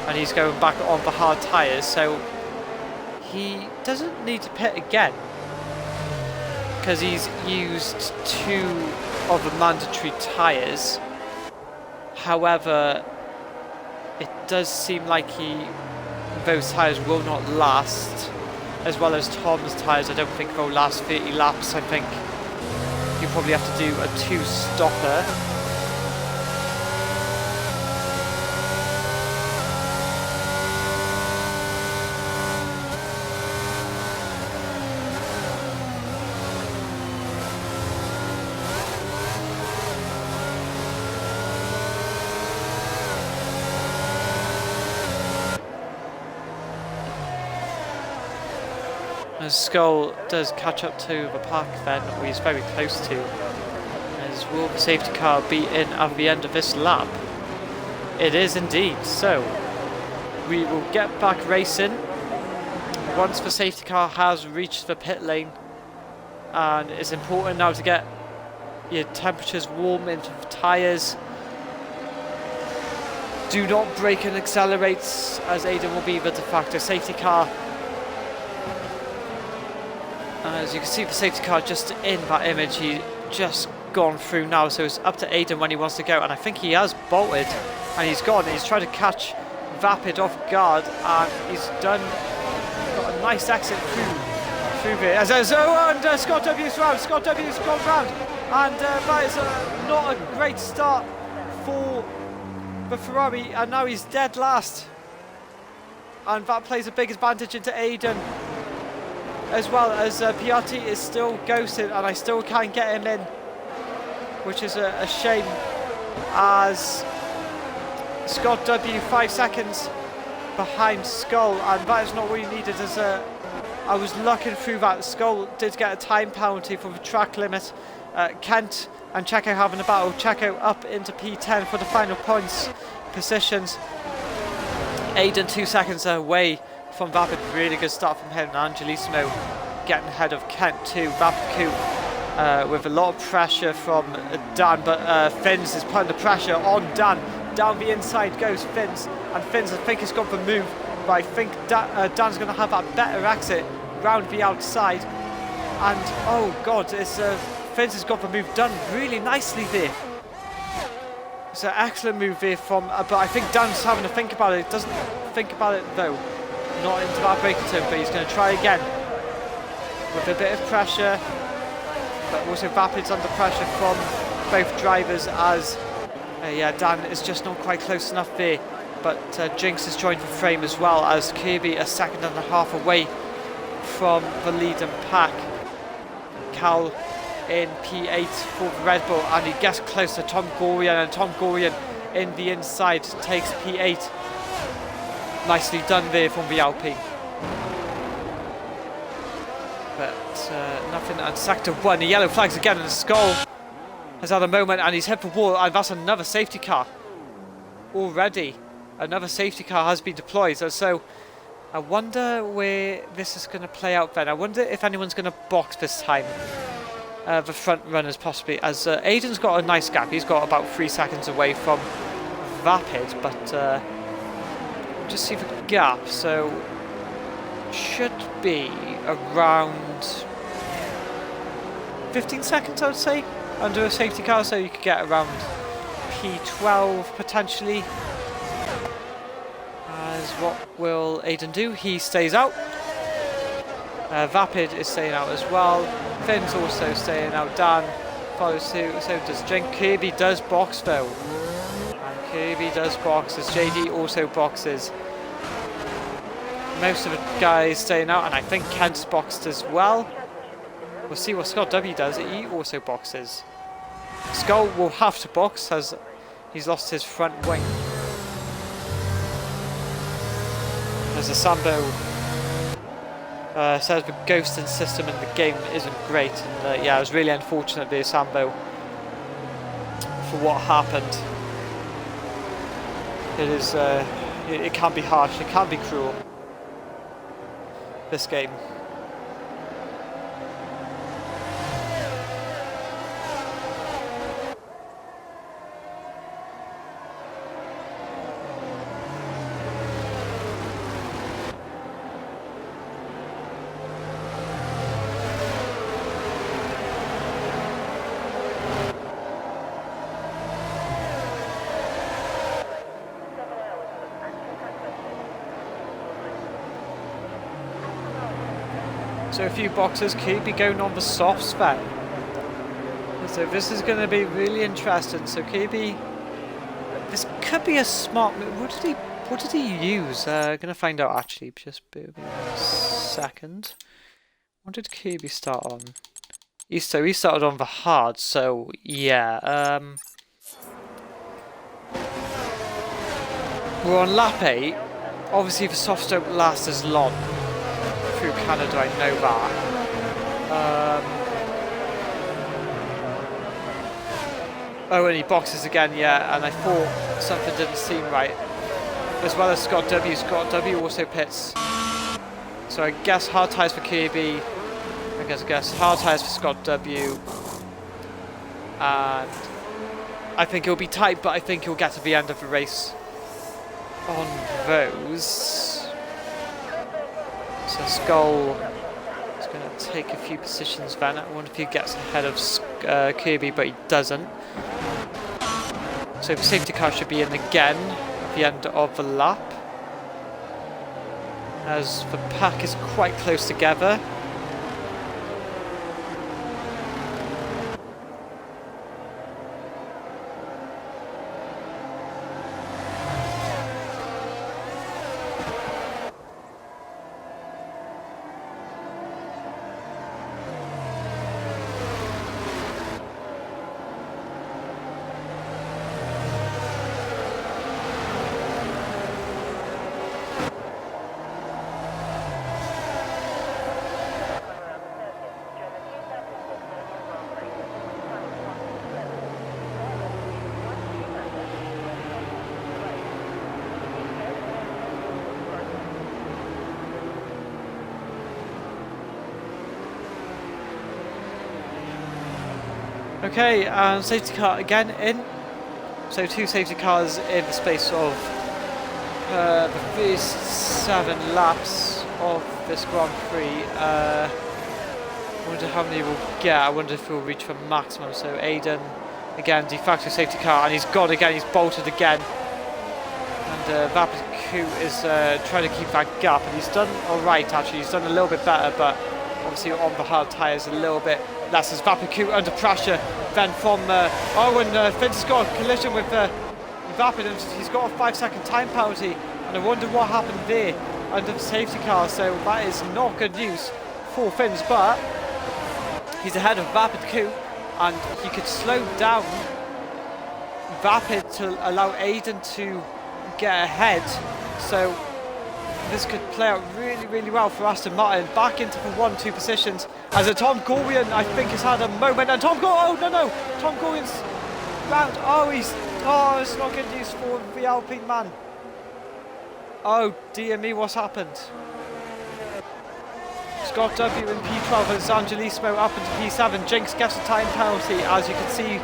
and he's going back on the hard tyres, so he doesn't need to pit again because he's used 2 of the mandatory tyres. However, it does seem like those tyres will not last, as well as Tom's tyres. I don't think they'll last 30 laps. I think you probably have to do a 2-stopper. As Skull does catch up to the pack then, or he's very close to, as will the safety car be in at the end of this lap? It is indeed, so we will get back racing once the safety car has reached the pit lane, and it's important now to get your temperatures warm into the tyres. Do not brake and accelerate, as Aiden will be the de facto safety car. As you can see the safety car just in that image, he's just gone through now, so it's up to Aiden when he wants to go, and I think he has bolted and he's gone. He's trying to catch Vapid off guard, and he's got a nice exit through there. And Scott W's round, Scott W's gone round, and that is not a great start for the Ferrari, and now he's dead last, and that plays a big advantage into Aiden, as well as Piatti is still ghosted, and I still can't get him in, which is a shame, as Scott W 5 seconds behind Skull, and that is not what he needed. As I was looking through that, Skull did get a time penalty for the track limit. Kent and Checo having a battle. Checo up into P10 for the final points positions. Aiden 2 seconds away from Vapid. Really good start from him. Angelissimo getting ahead of Kent too. Vapid with a lot of pressure from Dan, but Finns is putting the pressure on Dan. Down the inside goes Finns, and Finns I think has got the move, but I think Dan's going to have that better exit round the outside, and oh god, it's Finns has got the move done really nicely there. It's an excellent move there from, but I think Dan's having to think about it. Doesn't think about it though, not into that braking turn, but he's going to try again with a bit of pressure, but also Vapid's under pressure from both drivers, as yeah, Dan is just not quite close enough there, but Jinx has joined the frame as well, as Kirby a second and a half away from the lead and pack. Cal in P8 for the Red Bull, and he gets close to Tom Gorian, and Tom Gorian in the inside takes P8. Nicely done there from the Alpine. But nothing, and sector 1, the yellow flags again, and Skull has had a moment, and he's hit the wall, and that's another safety car. Already, another safety car has been deployed, so I wonder where this is going to play out then. I wonder if anyone's going to box this time. The front runners possibly, as Aiden's got a nice gap. He's got about 3 seconds away from Vapid, but just see the gap. So should be around 15 seconds, I would say, under a safety car. So you could get around P12 potentially. As what will Aiden do? He stays out. Vapid is staying out as well. Finn's also staying out. Dan follows suit, so does Jink. Kirby does box though. And Kirby does box as JD also boxes. Most of the guys staying out, and I think Kent's boxed as well. We'll see what Scott W does. He also boxes. Skull will have to box as he's lost his front wing. As a Sambo says the ghosting system in the game isn't great, and yeah, it was really unfortunate there, Sambo, for what happened. It is, it can be harsh, it can be cruel, this game. So a few boxes, Kirby going on the softs then. So this is going to be really interesting. So Kirby, this could be a smart move. What did he use? Gonna find out actually. Just bear with me a second. What did Kirby start on? He started on the hard. So yeah. We're on lap 8. Obviously the softs don't last as long. Through Canada, I know that. Oh, and he boxes again, yeah, and I thought something didn't seem right. As well as Scott W. Scott W also pits. So I guess hard tyres for Kirby. I guess hard tyres for Scott W. And I think it'll be tight, but I think he'll get to the end of the race on those. So Skull is going to take a few positions then. I wonder if he gets ahead of Kirby, but he doesn't. So the safety car should be in again at the end of the lap. As the pack is quite close together. Okay, and safety car again in. So 2 safety cars in the space of the first 7 laps of this Grand Prix. I wonder how many we'll get. I wonder if we'll reach the maximum. So Aiden, again, de facto safety car, and he's gone again, he's bolted again. And Vapid Q is trying to keep that gap, and he's done alright actually, he's done a little bit better, but obviously on the hard tyres a little bit less as Vapid Q under pressure. Then from Finn's got a collision with Vapid, and he's got a 5-second time penalty, and I wonder what happened there under the safety car. So that is not good news for Finn's, but he's ahead of Vapid Q, and he could slow down Vapid to allow Aiden to get ahead. So this could play out really, really well for Aston Martin. Back into the 1-2 positions as a Tom Gorian, I think, has had a moment. And Tom Gorian, oh no, Tom Gorian's round. Oh, it's not good news for the Alpine man. Oh dear me, what's happened? Scott W in P12 and Zangelismo up into P7. Jinx gets a time penalty, as you can see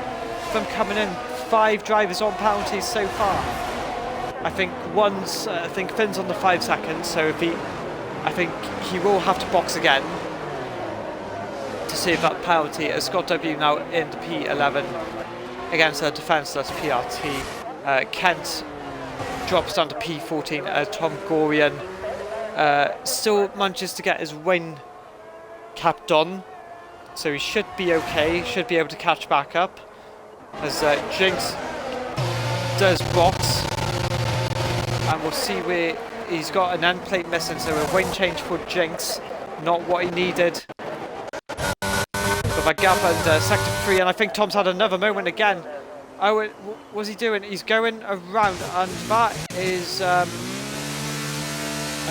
from coming in. 5 drivers on penalties so far. I think Finn's on the 5 seconds, so I think he will have to box again to save that penalty, as Scott W now in the P11 against a defenceless PRT. Kent drops down to P14 as Tom Gorian still manages to get his wing capped on, so he should be okay, should be able to catch back up as Jinx does box, and we'll see where he's got an end plate missing, so a wing change for Jinx, not what he needed. Got that gap under sector 3, and I think Tom's had another moment again. Oh, what's he doing? He's going around, and that is a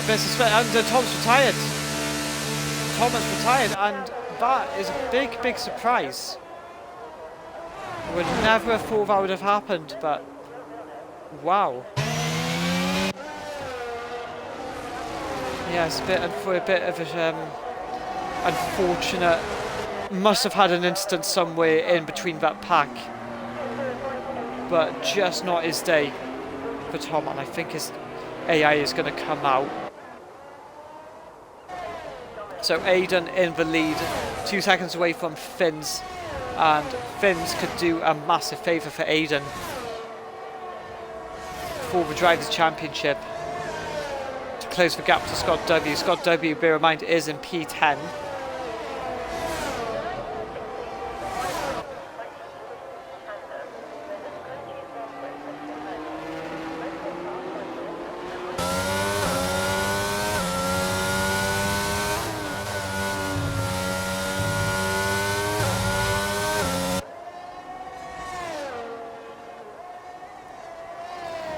bit suspect. And Tom's retired. Tom has retired, and that is a big surprise. I would never have thought that would have happened, but wow. Yeah, it's a bit of unfortunate. Must have had an incident somewhere in between that pack, but just not his day for Tom, and I think his AI is going to come out. So Aiden in the lead, 2 seconds away from Finn's, and Finn's could do a massive favour for Aiden for the Drivers' Championship to close the gap to Scott W. Scott W, bear in mind, is in P10.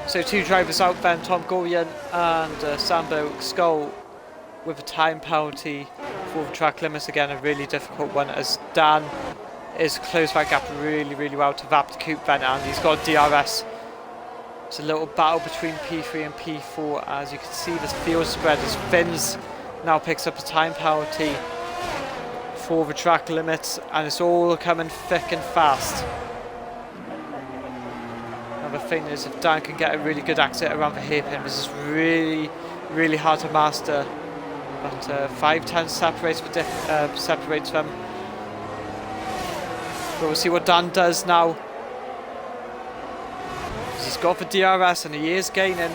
So 2 drivers out then, Tom Gorian and Sambo Skull with a time penalty for the track limits. Again, a really difficult one as Dan is closed that gap really well to Vapt Coupe then, and he's got DRS. It's a little battle between P3 and P4, as you can see this field spread as Finn's now picks up a time penalty for the track limits, and it's all coming thick and fast. The thing is, if Dan can get a really good exit around the hairpin, this is really hard to master. But 5/10 separates them. But we'll see what Dan does now. He's got the DRS and he is gaining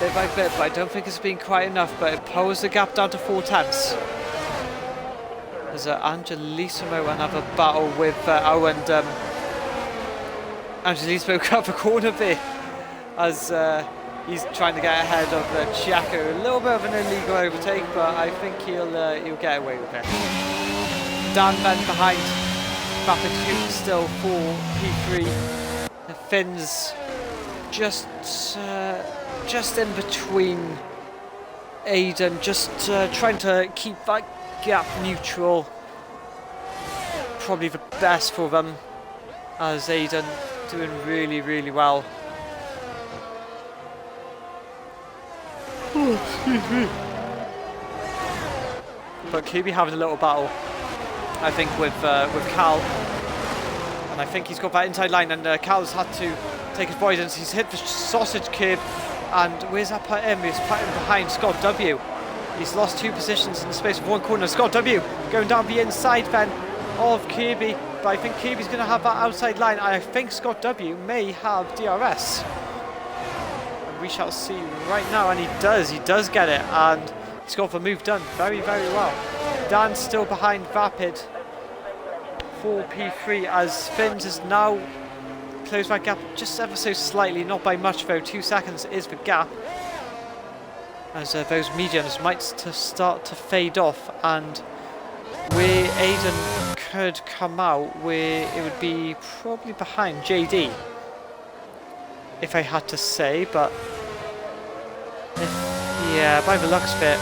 bit by bit, but I don't think it's been quite enough. But it pulls the gap down to 4/10. There's Angelissimo, another battle with Owen. Angelissimo cut the corner there as he's trying to get ahead of Chiaco. A little bit of an illegal overtake, but I think he'll get away with it. Dan then behind Rapid Coupe still for P3. The Finn's just in between Aiden, just trying to keep that gap neutral. Probably the best for them, as Aiden doing really well. Oh, excuse me. But Kubi having a little battle, I think, with Cal, and I think he's got that inside line, and Cal's had to take his avoidance. He's hit the sausage curb, and where's that put him? He's put him behind Scott W. He's lost 2 positions in the space of 1 corner. Scott W going down the inside then of Kirby, but I think Kirby's going to have that outside line. I think Scott W may have DRS. And we shall see right now, and he does get it, and he's got the move done very well. Dan's still behind Vapid for P3, as Finns is now closed that gap just ever so slightly, not by much though. 2 seconds is the gap, as those mediums might start to fade off, and where Aiden could come out, where it would be probably behind JD, if I had to say, but yeah, by the looks of it.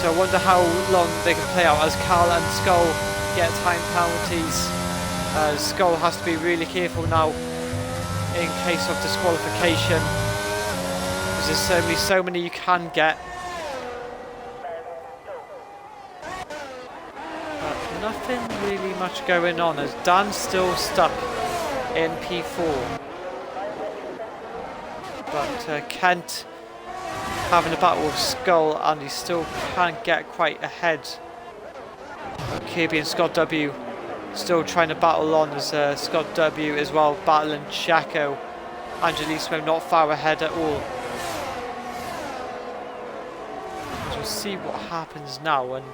So I wonder how long they can play out, as Carl and Skull get time penalties. Skull has to be really careful now in case of disqualification, because there's so many you can get. Nothing really much going on, as Dan's still stuck in P4. but Kent having a battle with Skull, and he still can't get quite ahead. Kirby and Scott W still trying to battle on, as Scott W as well battling Checo. Angelismo not far ahead at all. So we'll see what happens now, and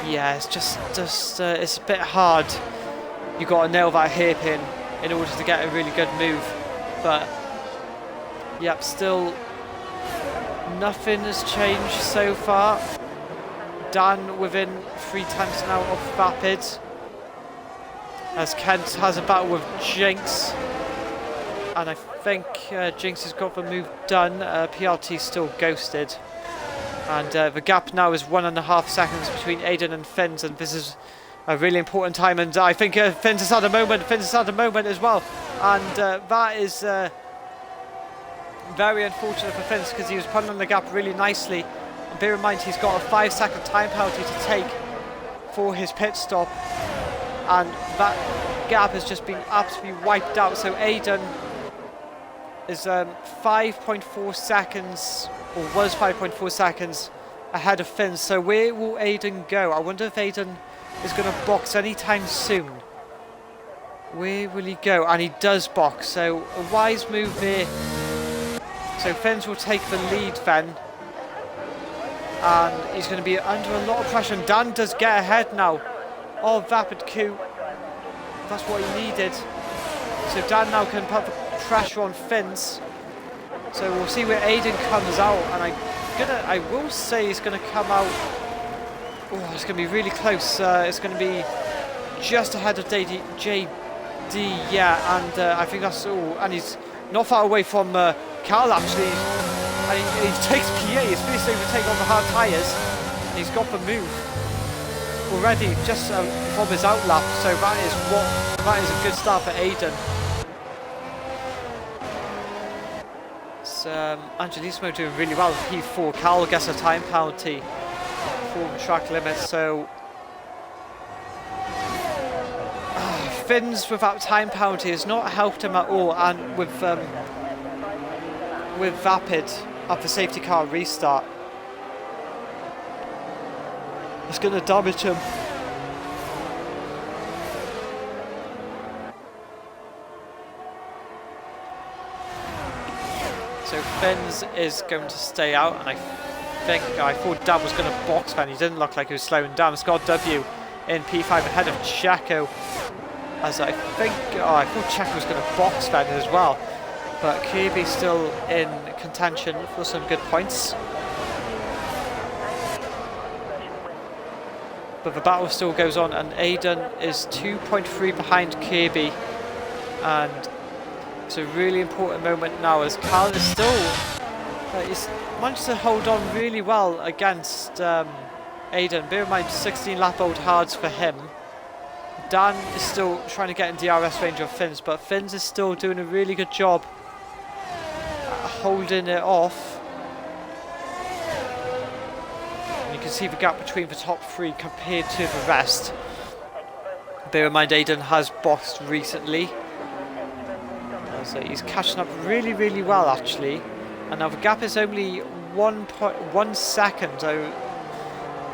yeah, it's just it's a bit hard. You've got to nail that hairpin in order to get a really good move, but yep, still nothing has changed so far. Dan within 3 tenths now of Vapid, as Kent has a battle with Jinx, and I think Jinx has got the move done. PLT still ghosted, and the gap now is 1.5 seconds between Aiden and Finns, and this is a really important time, and I think Finns has had a moment, as well, and that is very unfortunate for Finns, because he was putting on the gap really nicely. And bear in mind, he's got a 5-second time penalty to take for his pit stop, and that gap has just been absolutely wiped out. So Aiden is 5.4 seconds, or was 5.4 seconds ahead of Finns. So where will Aiden go? I wonder if Aiden is going to box anytime soon. Where will he go? And he does box, so a wise move there. So Finns will take the lead then, and he's going to be under a lot of pressure, and Dan does get ahead now of Vapid Q. That's what he needed. So Dan now can put the pressure on Finns. So we'll see where Aiden comes out, and I will say he's going to come out. Oh, it's going to be really close. It's going to be just ahead of JD, yeah, and I think that's all. And he's not far away from Carl, actually. And he takes PA, he's finished overtaking on the hard tyres, and he's got the move already just from his outlap. So that is a good start for Aiden. So Angelismo doing really well. P4, Carl gets a time penalty for the track limit. So Finns without time penalty has not helped him at all, and with Vapid at the safety car restart, it's going to damage him. So Finns is going to stay out, and I thought Dan was going to box then. He didn't look like he was slowing down. Scott W in P5 ahead of Checo, as I thought Checo was going to box then as well. But Kirby still in contention for some good points. But the battle still goes on, and Aiden is 2.3 behind Kirby. And it's a really important moment now, as Carl is still... he's managed to hold on really well against Aiden. Bear in mind, 16 lap old hards for him. Dan is still trying to get in DRS range of Finns, but Finns is still doing a really good job holding it off. And you can see the gap between the top 3 compared to the rest. Bear in mind, Aiden has boxed recently, so he's catching up really, really well actually. And now the gap is only 1.1 second. So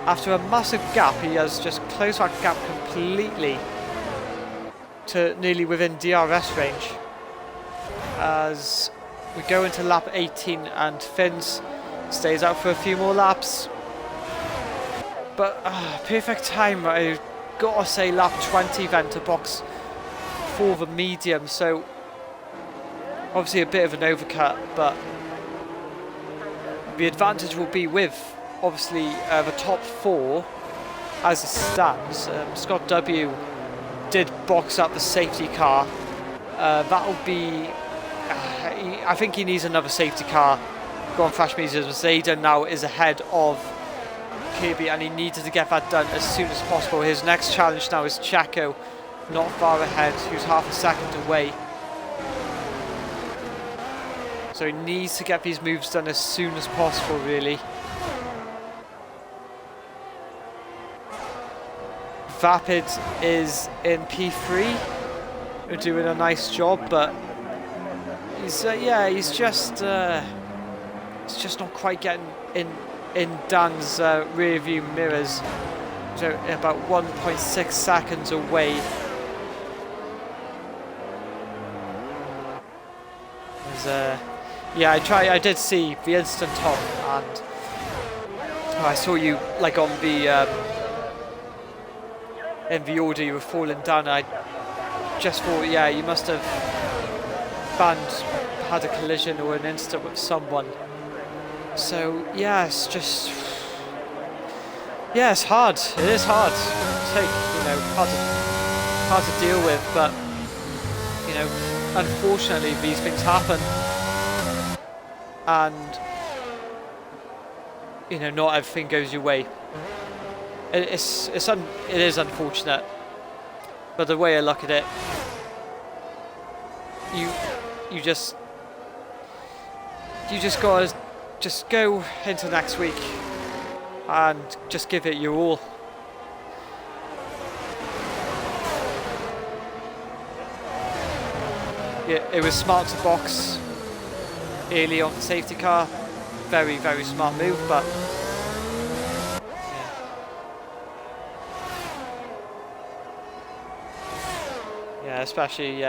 after a massive gap, he has just closed that gap completely to nearly within DRS range. As we go into lap 18, and Finns stays out for a few more laps. But perfect time, I've got to say, lap 20 then to box for the medium. So obviously a bit of an overcut, but the advantage will be with obviously the top 4 as it stands. Scott W did box up the safety car. That'll be... I think he needs another safety car. Go on, Fresh Media. Zayden now is ahead of Kirby, and he needed to get that done as soon as possible. His next challenge now is Checo, not far ahead, who's half a second away. So he needs to get these moves done as soon as possible, really. Vapid is in P3. They're doing a nice job, but he's just not quite getting in Dan's rear view mirrors. So about 1.6 seconds away. Yeah, I did see the instant on, and I saw you like on the in the order you were falling down. I just thought, yeah, you must have had a collision or an incident with someone. So yeah, it's hard. It is hard to take, hard to deal with, but unfortunately these things happen, and not everything goes your way. It is unfortunate, but the way I look at it, you just gotta just go into next week and just give it your all. Yeah, it was smart to box early on the safety car. Very, very smart move, but yeah, especially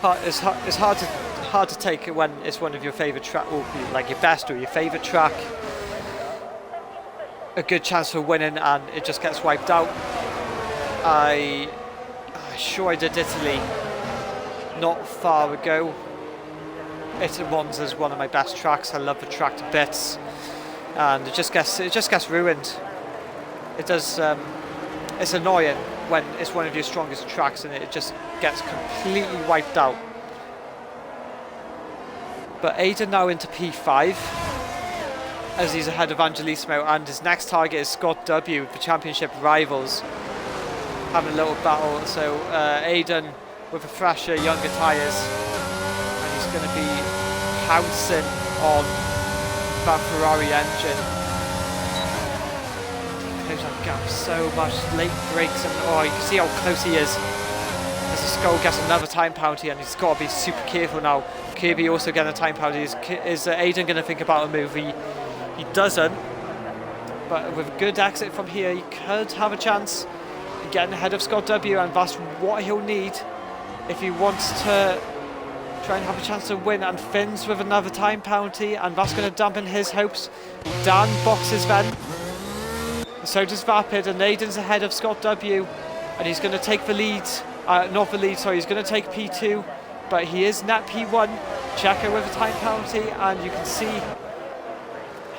it's hard to take it when it's one of your favourite track, or like your best or your favourite track. A good chance for winning, and it just gets wiped out. I'm sure I did Italy not far ago. Monza's one of my best tracks. I love the track to bits, and it just gets ruined. It does. It's annoying when it's one of your strongest tracks and it just gets completely wiped out. But Aiden now into P5 as he's ahead of Angelissimo, and his next target is Scott W, the championship rivals, having a little battle. So Aiden with the fresher, younger tyres, and he's going to be pouncing on that Ferrari engine. Close that gap so much, late brakes, and you can see how close he is. As the Skull gets another time penalty, and he's got to be super careful now. Kirby also getting a time penalty. Is Aiden going to think about a move? He doesn't, but with a good exit from here, he could have a chance of getting ahead of Scott W, and that's what he'll need if he wants to try and have a chance to win. And Finn's with another time penalty, and that's going to dampen his hopes. Dan boxes then. So does Vapid, and Aiden's ahead of Scott W, and he's going to take the lead. Not the lead, sorry, he's going to take P2, but he is net P1. Checo with a time penalty, and you can see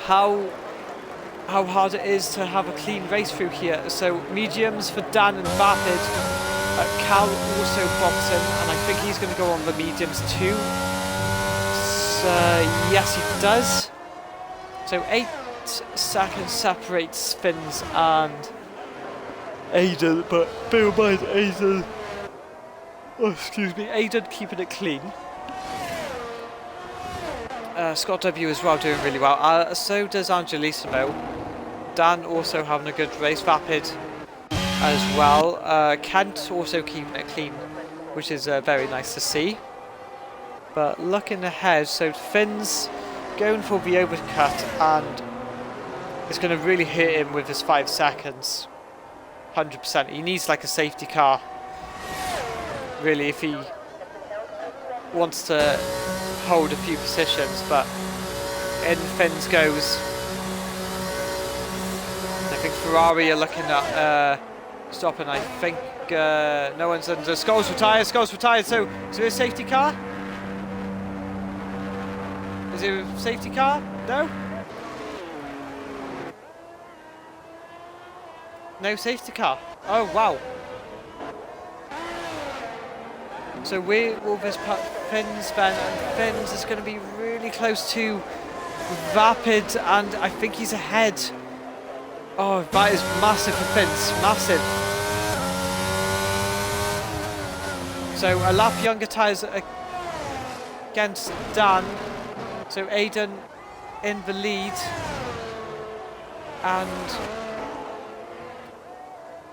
how hard it is to have a clean race through here. So mediums for Dan and Vapid. Cal also boxing, and I think he's going to go on the mediums too. So yes, he does. So 8 seconds separates Finn's and Aiden, but bear in mind Aiden, Aiden keeping it clean. Scott W as well doing really well. So does Angelissimo. Dan also having a good race. Vapid as well. Kent also keeping it clean, which is very nice to see. But looking ahead, so Finn's going for the overcut, and it's going to really hit him with his 5 seconds. 100%. He needs like a safety car, really, if he wants to hold a few positions. But in Finn's goes. I think Ferrari are looking at stopping. I think no one's under. Skulls retired. So is it a safety car? Is it a safety car? No? No safety car. Oh wow. So we will this put Finn's then, and Finn's is going to be really close to Vapid, and I think he's ahead. Oh, that is massive for Finn's, massive. So a lap younger tyres against Dan. So Aiden in the lead, and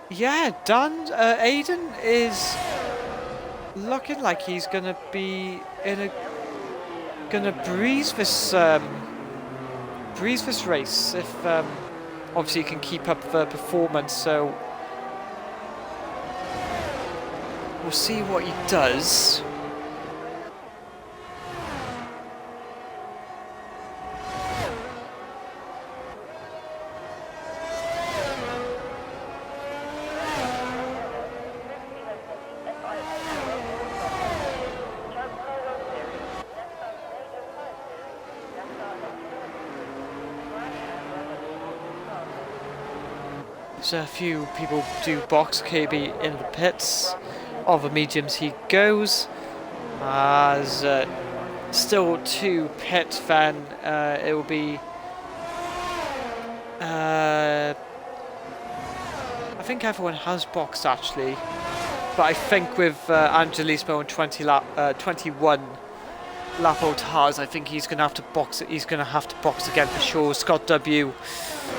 yeah, Aiden is looking like he's gonna be gonna breeze this race if obviously he can keep up the performance. So we'll see what he does. There's a few people do box KB in the pits. Of the mediums he goes. As still 2 pits, then it will be I think everyone has boxed actually, but I think with Angelismo and 21 lap old Haas, I think he's going to have to box it. He's going to have to box again for sure. Scott W,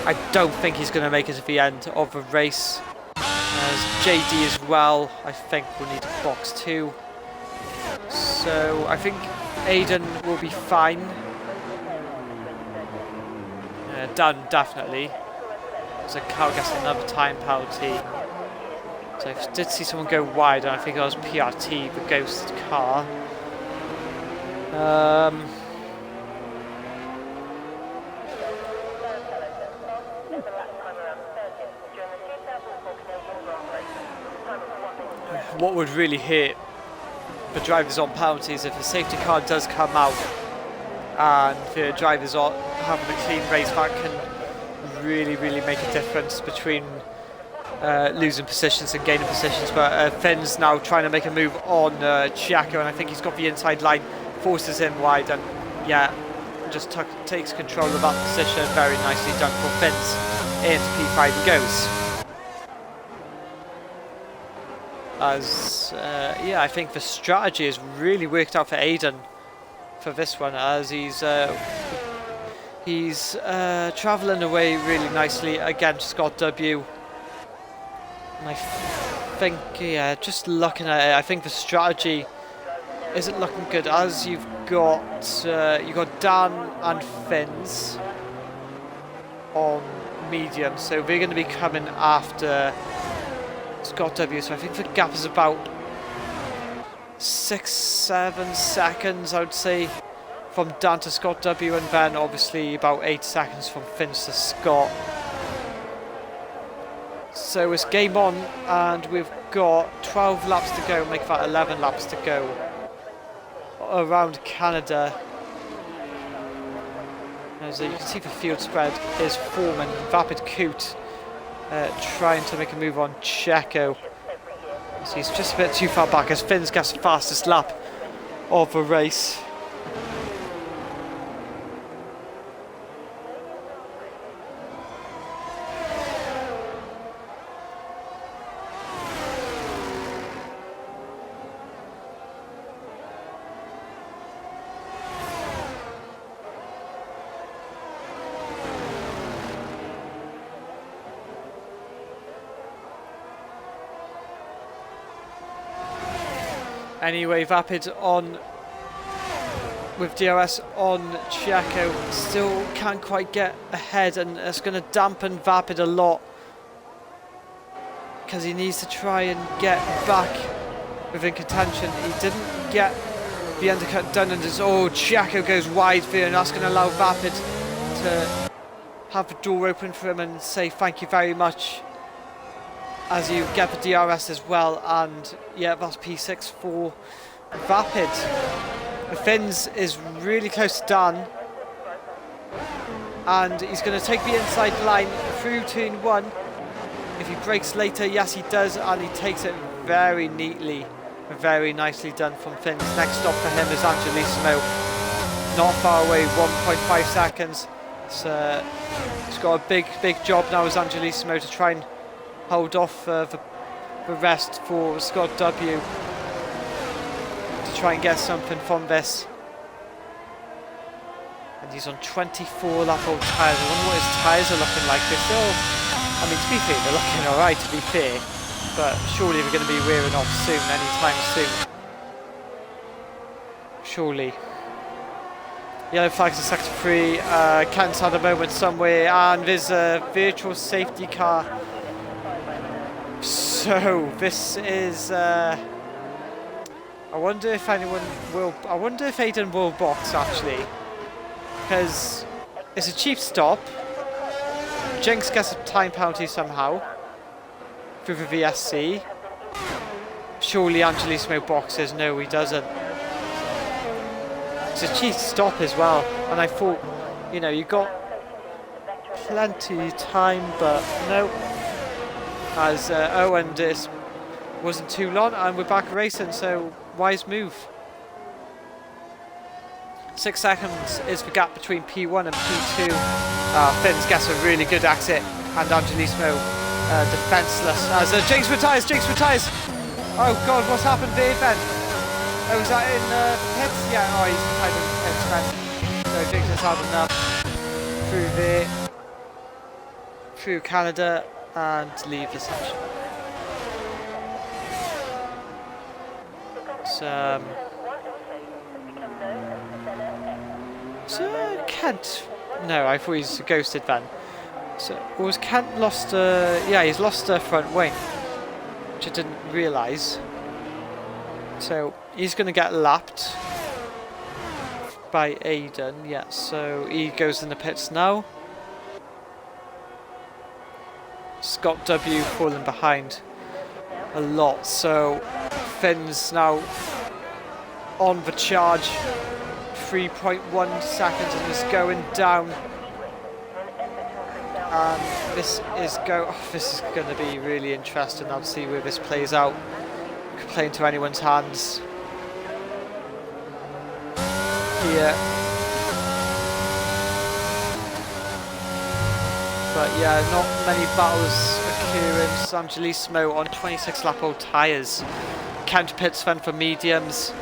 I don't think he's going to make it to the end of the race. As JD as well, I think will need to box too. So I think Aiden will be fine. Done definitely. So Cal gets another time penalty. So I did see someone go wide, and I think it was PRT, the ghost car. What would really hit the drivers on penalties if the safety car does come out and the drivers are having a clean race, that can really make a difference between losing positions and gaining positions. But Finn's now trying to make a move on Chiacco, and I think he's got the inside line, forces him wide, and yeah, just takes control of that position. Very nicely done for Finn's. Into P5 he goes. As yeah, I think the strategy has really worked out for Aiden for this one, as he's travelling away really nicely against Scott W. And I think, yeah, just looking at it, I think the strategy isn't looking good, as you've got Dan and Finns on medium, so they're going to be coming after Scott W. So I think the gap is about 6-7 seconds, I would say, from Dan to Scott W, and then obviously about 8 seconds from Finns to Scott. So it's game on, and we've got 12 laps to go, make that 11 laps to go around Canada. As you can see, the field spread is forming. Vapid Coot trying to make a move on Checo. So he's just a bit too far back as Finn's gets the fastest lap of the race. Anyway, Vapid on with DRS on Checo, still can't quite get ahead, and it's going to dampen Vapid a lot because he needs to try and get back within contention. He didn't get the undercut done, and Checo goes wide there, and that's going to allow Vapid to have the door open for him and say thank you very much, as you get the DRS as well. And yeah, that's P6 for Vapid. The Finns is really close to Dan, and he's going to take the inside line through turn 1. If he brakes later, yes he does, and he takes it very neatly, very nicely done from Finns. Next stop for him is Angelismo, not far away, 1.5 seconds. So he's got a big job now as Angelismo to try and hold off the rest for Scott W to try and get something from this. And he's on 24 lap old tyres. I wonder what his tyres are looking like. They're still, I mean, to be fair, they're looking alright, to be fair, but surely they're going to be wearing off soon, anytime soon. surely. Yellow flags in sector 3. Kent's had a moment somewhere, and there's a virtual safety car. So this is. I wonder if anyone will. I wonder if Aiden will box actually, because it's a cheap stop. Jinx gets a time penalty somehow through the VSC. Surely Angelismo boxes. No, he doesn't. It's a cheap stop as well, and I thought, you know, you got plenty of time, but no. As and this wasn't too long, and we're back racing. So wise move. 6 seconds is the gap between P1 and P2. Fins gets a really good exit, and Angelismo defenceless as Jinx retires. Oh God, what's happened there, Ben? Oh, was that in pits? Yeah, oh, he's retired in pits, Ben. So Jinx has had enough through there, through Canada, and leave the session. So Kent, no, I thought he's ghosted then. So was Kent lost yeah, he's lost a front wing, which I didn't realise. So he's going to get lapped by Aiden, yeah, so he goes in the pits now. Scott W falling behind a lot, so Finn's now on the charge. 3.1 seconds and is going down, and this is going to be really interesting. I'll see where this plays out. Could play into anyone's hands here, but yeah, not many battles occurring. Angelismo on 26 lap old tyres. Kent pits then for mediums.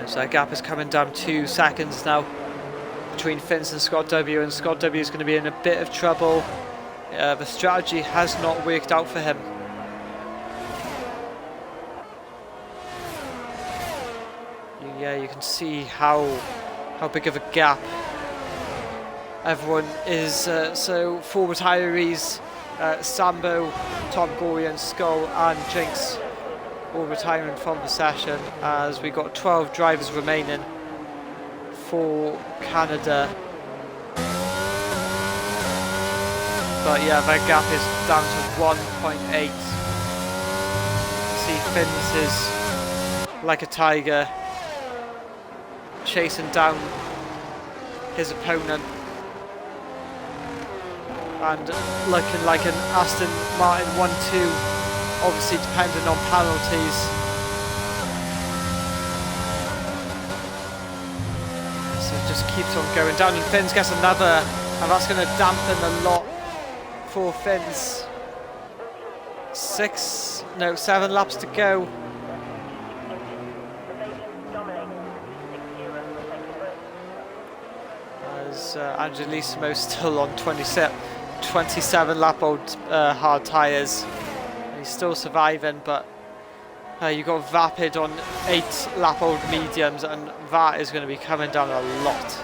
So that gap is coming down 2 seconds now between Fins and Scott W, and Scott W is going to be in a bit of trouble. The strategy has not worked out for him. Yeah, you can see how big of a gap everyone is. So 4 retirees, Sambo, Tom Gorian, Skull and Jinx all retiring from the session, as we got 12 drivers remaining for Canada. But yeah, that gap is down to 1.8. See Fins is like a tiger chasing down his opponent, and looking like an Aston Martin 1-2. Obviously depending on penalties. So it just keeps on going down, and Fins gets another, and that's going to dampen a lot for Fins. 7 laps to go. As Angelismo still on 27 lap old hard tyres. He's still surviving, but you've got Vapid on 8 lap old mediums, and that is going to be coming down a lot.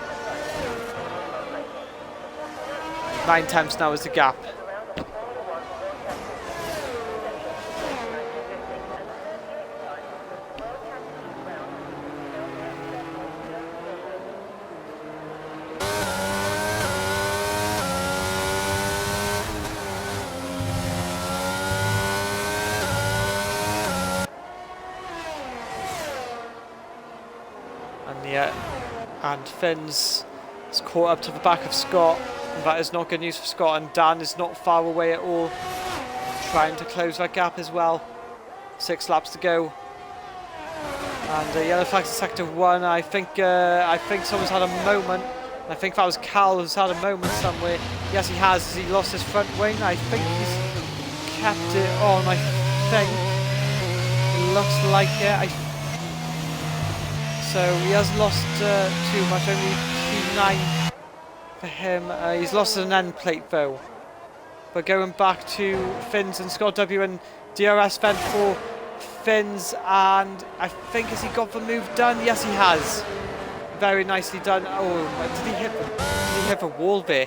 9 tenths now is the gap. And Fins is caught up to the back of Scott, and that is not good news for Scott, and Dan is not far away at all, trying to close that gap as well. 6 laps to go, and yellow flags in sector 1. I think someone's had a moment I think that was Cal who's had a moment somewhere. Yes, he has. Has he lost his front wing? I think he's kept it on. I think it looks like it. So he hasn't lost too much. Only P9 for him. He's lost an end plate though. But going back to Fins and Scott W and DRS then for Fins, and I think has he got the move done? Yes, he has. Very nicely done. Oh, did he hit the wall there?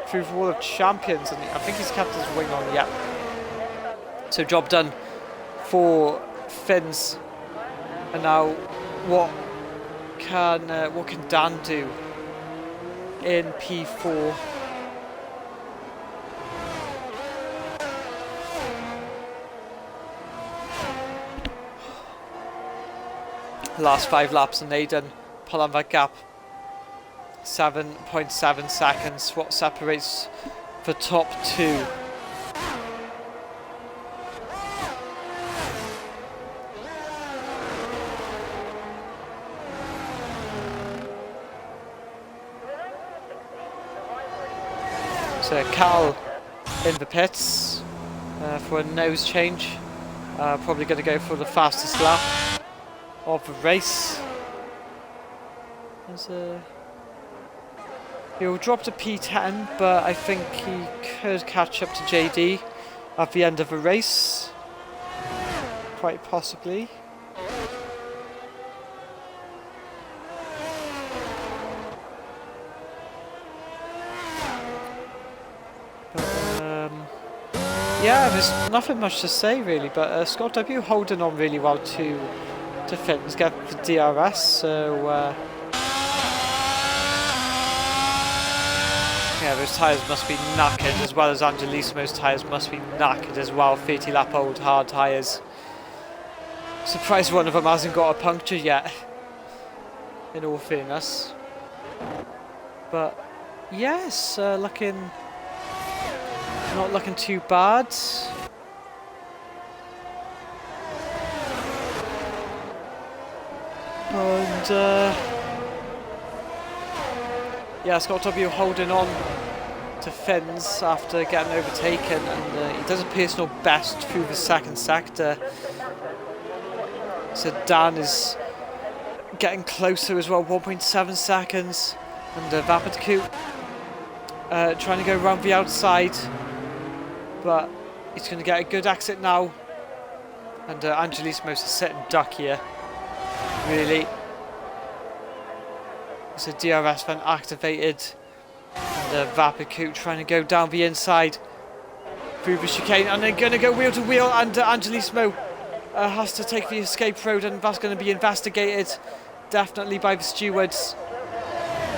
Through the wall of champions, and I think he's kept his wing on. Yeah. So job done for Fins. And now, what can Dan do in P4? Last 5 laps and Aidan pull on that gap. 7.7 seconds, what separates the top 2. So Cal in the pits for a nose change. Probably going to go for the fastest lap of the race. He'll drop to P10, but I think he could catch up to JD at the end of the race. Quite possibly. Yeah, there's nothing much to say really, but Scott W holding on really well to Fins, get the DRS, so yeah, those tyres must be knackered, as well as Angelismo's tyres must be knackered as well, 30 lap old hard tyres. Surprised one of them hasn't got a puncture yet, in all fairness. But yes, not looking too bad. And yeah, Scott W holding on to Fins after getting overtaken, and he does a personal best through the second sector. So Dan is getting closer as well, 1.7 seconds, and Vapidcoot trying to go around the outside, but he's going to get a good exit now, and Angelismo's a sitting duck here, really. So DRS then activated, and Vapidcoot trying to go down the inside through the chicane, and they're going to go wheel to wheel, and Angelismo has to take the escape road, and that's going to be investigated definitely by the stewards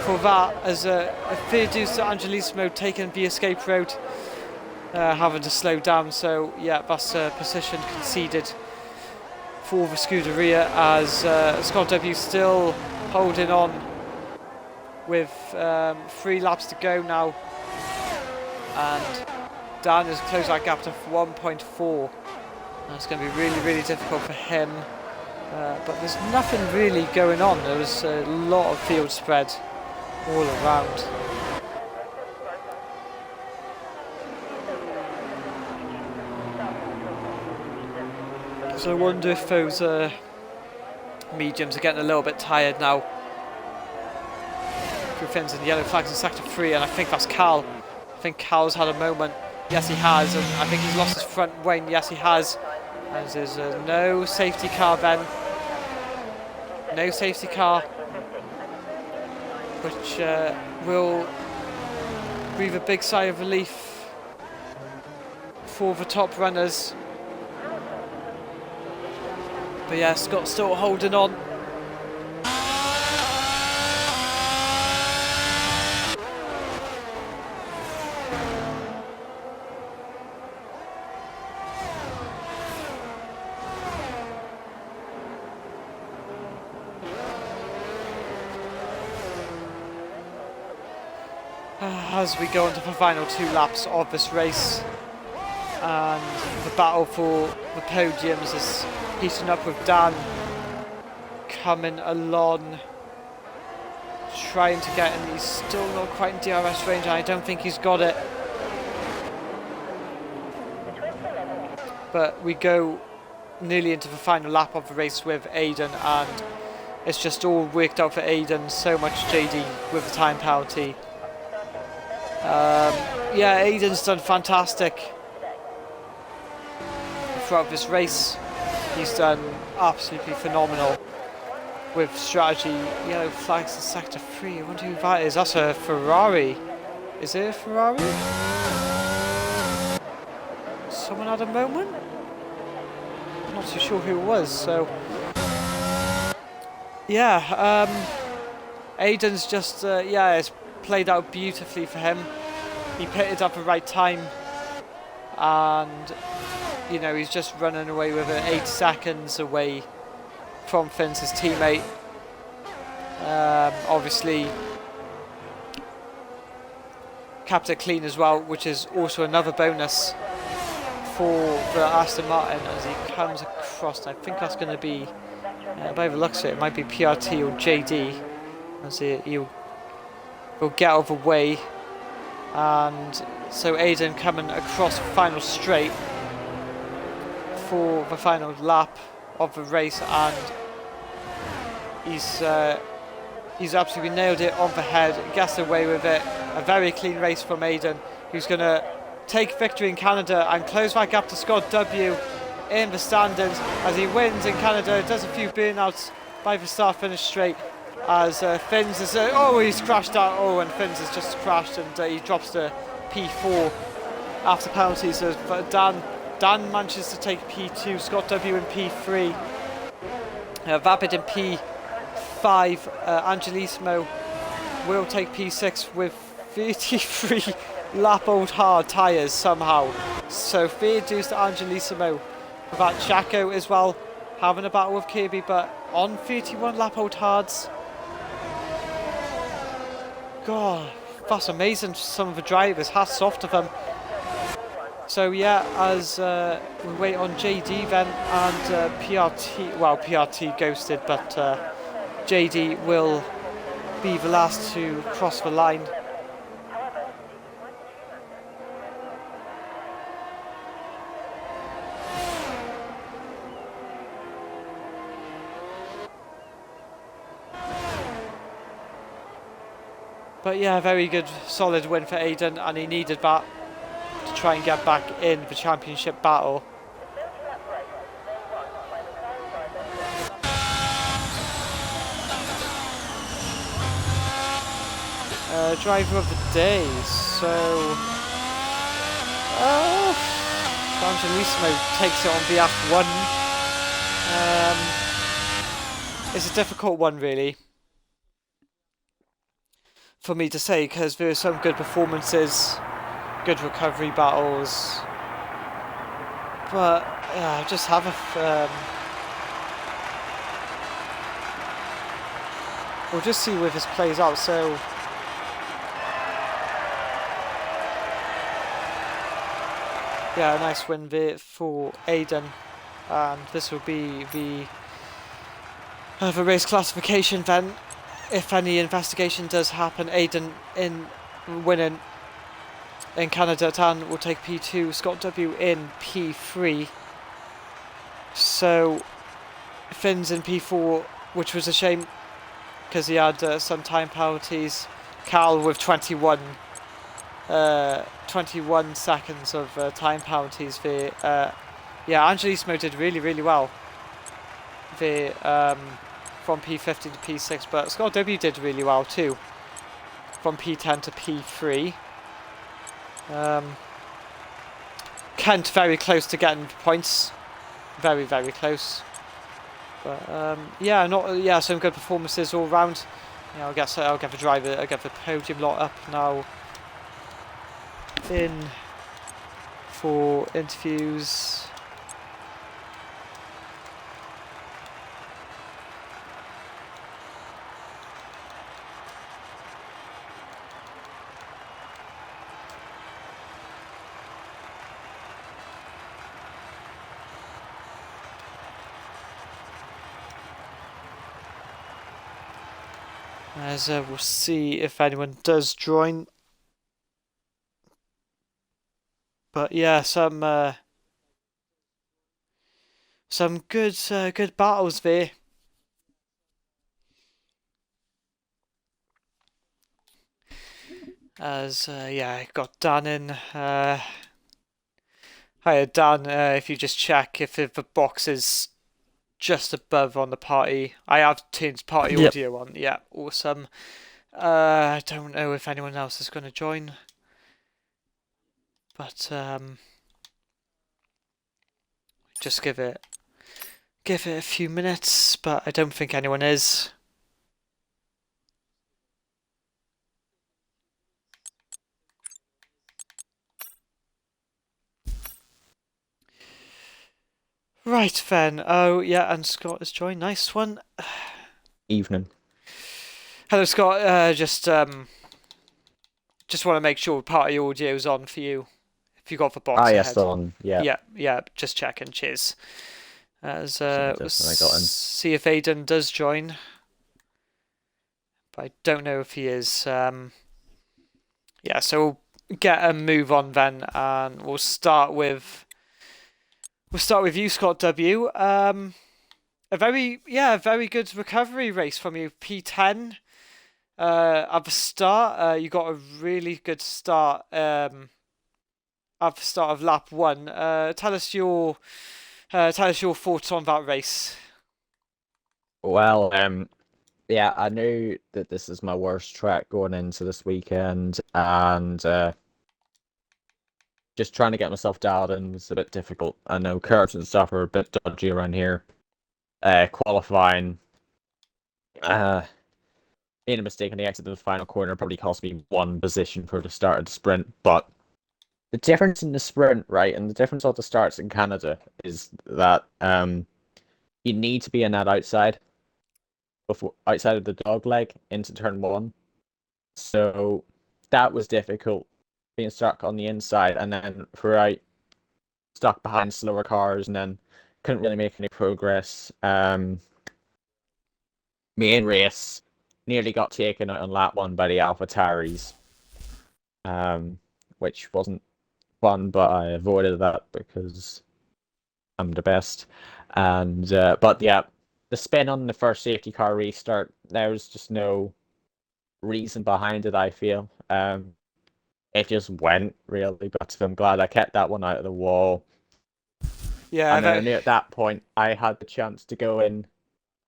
for that, as a fair dues to Angelismo taking the escape road, having to slow down. So yeah, that's position conceded for the Scuderia, as Scott W still holding on with 3 laps to go now, and Dan has closed that gap to 1.4. It's going to be really, really difficult for him, but there's nothing really going on. There was a lot of field spread all around. So I wonder if those mediums are getting a little bit tired now. Through Fins and yellow flags in sector 3, and I think that's Cal. I think Cal's had a moment. Yes, he has, and I think he's lost his front wing. Yes, he has. And there's no safety car then. No safety car, which will breathe a big sigh of relief for the top runners. But yeah, Scott's still holding on. As we go into the final 2 laps of this race, and the battle for the podiums is heating up, with Dan coming along trying to get in. He's still not quite in DRS range, and I don't think he's got it. But we go nearly into the final lap of the race with Aiden, and it's just all worked out for Aiden. So much JD with the time penalty. Yeah, Aiden's done fantastic throughout this race. He's done absolutely phenomenal with strategy. Yellow flags in sector 3. I wonder who that is. That's a Ferrari. Is it a Ferrari? Someone had a moment? I'm not too sure who it was, so... Yeah, Aiden's just, yeah, it's played out beautifully for him. He pitted up the right time, and, you know, he's just running away with it, 8 seconds away from Finn's teammate. Obviously, kept it clean as well, which is also another bonus for the Aston Martin as he comes across. I think that's going to be, by the looks of it, it might be PRT or JD. As he'll get out of the way, and so Aiden coming across the final straight for the final lap of the race, and he's absolutely nailed it on the head, gets away with it. A very clean race from Aiden, who's going to take victory in Canada and close that gap to Scott W in the standings as he wins in Canada. Does a few burnouts by the start finish straight as Finns is oh, he's crashed out. Oh, and Finns has just crashed, and he drops to P4 after penalties. So Dan manages to take P2, Scott W in P3, Vapid in P5, Angelismo will take P6 with 33 lap old hard tyres somehow. So fair dues to Angelismo for that. Chaco as well having a battle with Kirby, but on 31 lap old hards. God, that's amazing. Some of the drivers, hats off to them. So yeah, as we wait on JD then, and PRT, well, PRT ghosted, but JD will be the last to cross the line. But yeah, very good, solid win for Aiden, and he needed that to try and get back in the championship battle. Driver of the day, so Angelismo takes it on the F1. It's a difficult one really for me to say, because there are some good performances, good recovery battles, but yeah, I just have a we'll just see where this plays out. So yeah, a nice win there for Aiden, and this will be the race classification then. If any investigation does happen, Aiden in winning in Canada, Dan will take P2, Scott W in P3. So Finn's in P4, which was a shame because he had some time penalties. Cal with 21 seconds of time penalties there. Yeah, Angelismo did really well there, from P15 to P6, but Scott W did really well too, from P10 to P3. Kent very close to getting points, very close. But yeah, some good performances all round. Yeah, I'll get the driver, I'll get the podium lot up now in for interviews. as we'll see if anyone does join. But yeah, some good battles there. As yeah, I got Dan in. Hiya Dan. If you just check if the box is just above on the party, I have turned party Yep. audio on. Yeah, awesome. I don't know if anyone else is going to join, but just give it a few minutes. But I don't think anyone is. Right then. Oh yeah, and Scott has joined. Nice one. Evening. Hello Scott. Just want to make sure party audio's on for you. If you got the Ah, box yes, ahead. still on. Yeah, Yeah, yeah. Just checking. Cheers. As sorry, we'll just when I got in. see if Aidan does join, but I don't know if he is. Yeah, so we'll get a move on then, and we'll start with you, Scott W. A very good recovery race from you, P10. At the start, you got a really good start. At the start of lap one. Tell us your thoughts on that race. Well, yeah, I knew that this is my worst track going into this weekend, and just trying to get myself dialed in was a bit difficult. I know curbs and stuff are a bit dodgy around here. Qualifying, uh, made a mistake on the exit of the final corner, probably cost me one position for the start of the sprint. But the difference in the sprint, right, and the difference of the starts in Canada is that you need to be in that outside of the dog leg into turn one. So that was difficult, being stuck on the inside and then throughout stuck behind slower cars and then couldn't really make any progress. Main race nearly got taken out on lap one by the AlphaTauris, which wasn't fun, but I avoided that because I'm the best. And but yeah, the spin on the first safety car restart, there was just no reason behind it, I feel. It just went really, but I'm glad I kept that one out of the wall. Yeah, And then I knew at that point I had the chance to go in.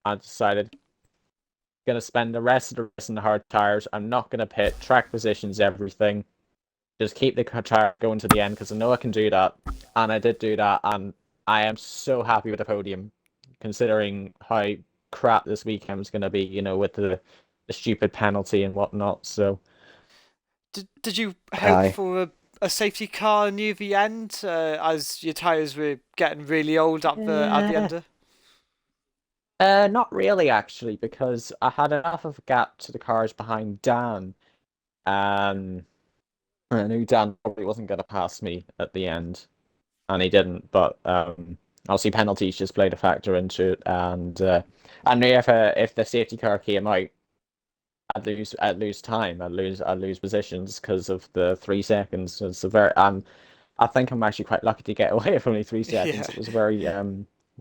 I decided gonna spend the rest of the race in the hard tires. I'm not gonna pit. Track positions, everything. Just keep the tire going to the end because I know I can do that, and I did do that, and I am so happy with the podium, considering how crap this weekend was gonna be. With the stupid penalty and whatnot. So. did you hope Aye. for a safety car near the end, as your tyres were getting really old at the Yeah. end? Not really actually, because I had enough of a gap to the cars behind Dan, and I knew Dan probably wasn't going to pass me at the end, and he didn't. But obviously penalties just played a factor into it, and I knew if the safety car came out, I'd lose time, I'd lose positions because of the 3 seconds. It's a very I think I'm actually quite lucky to get away with only 3 seconds. Yeah. It was a very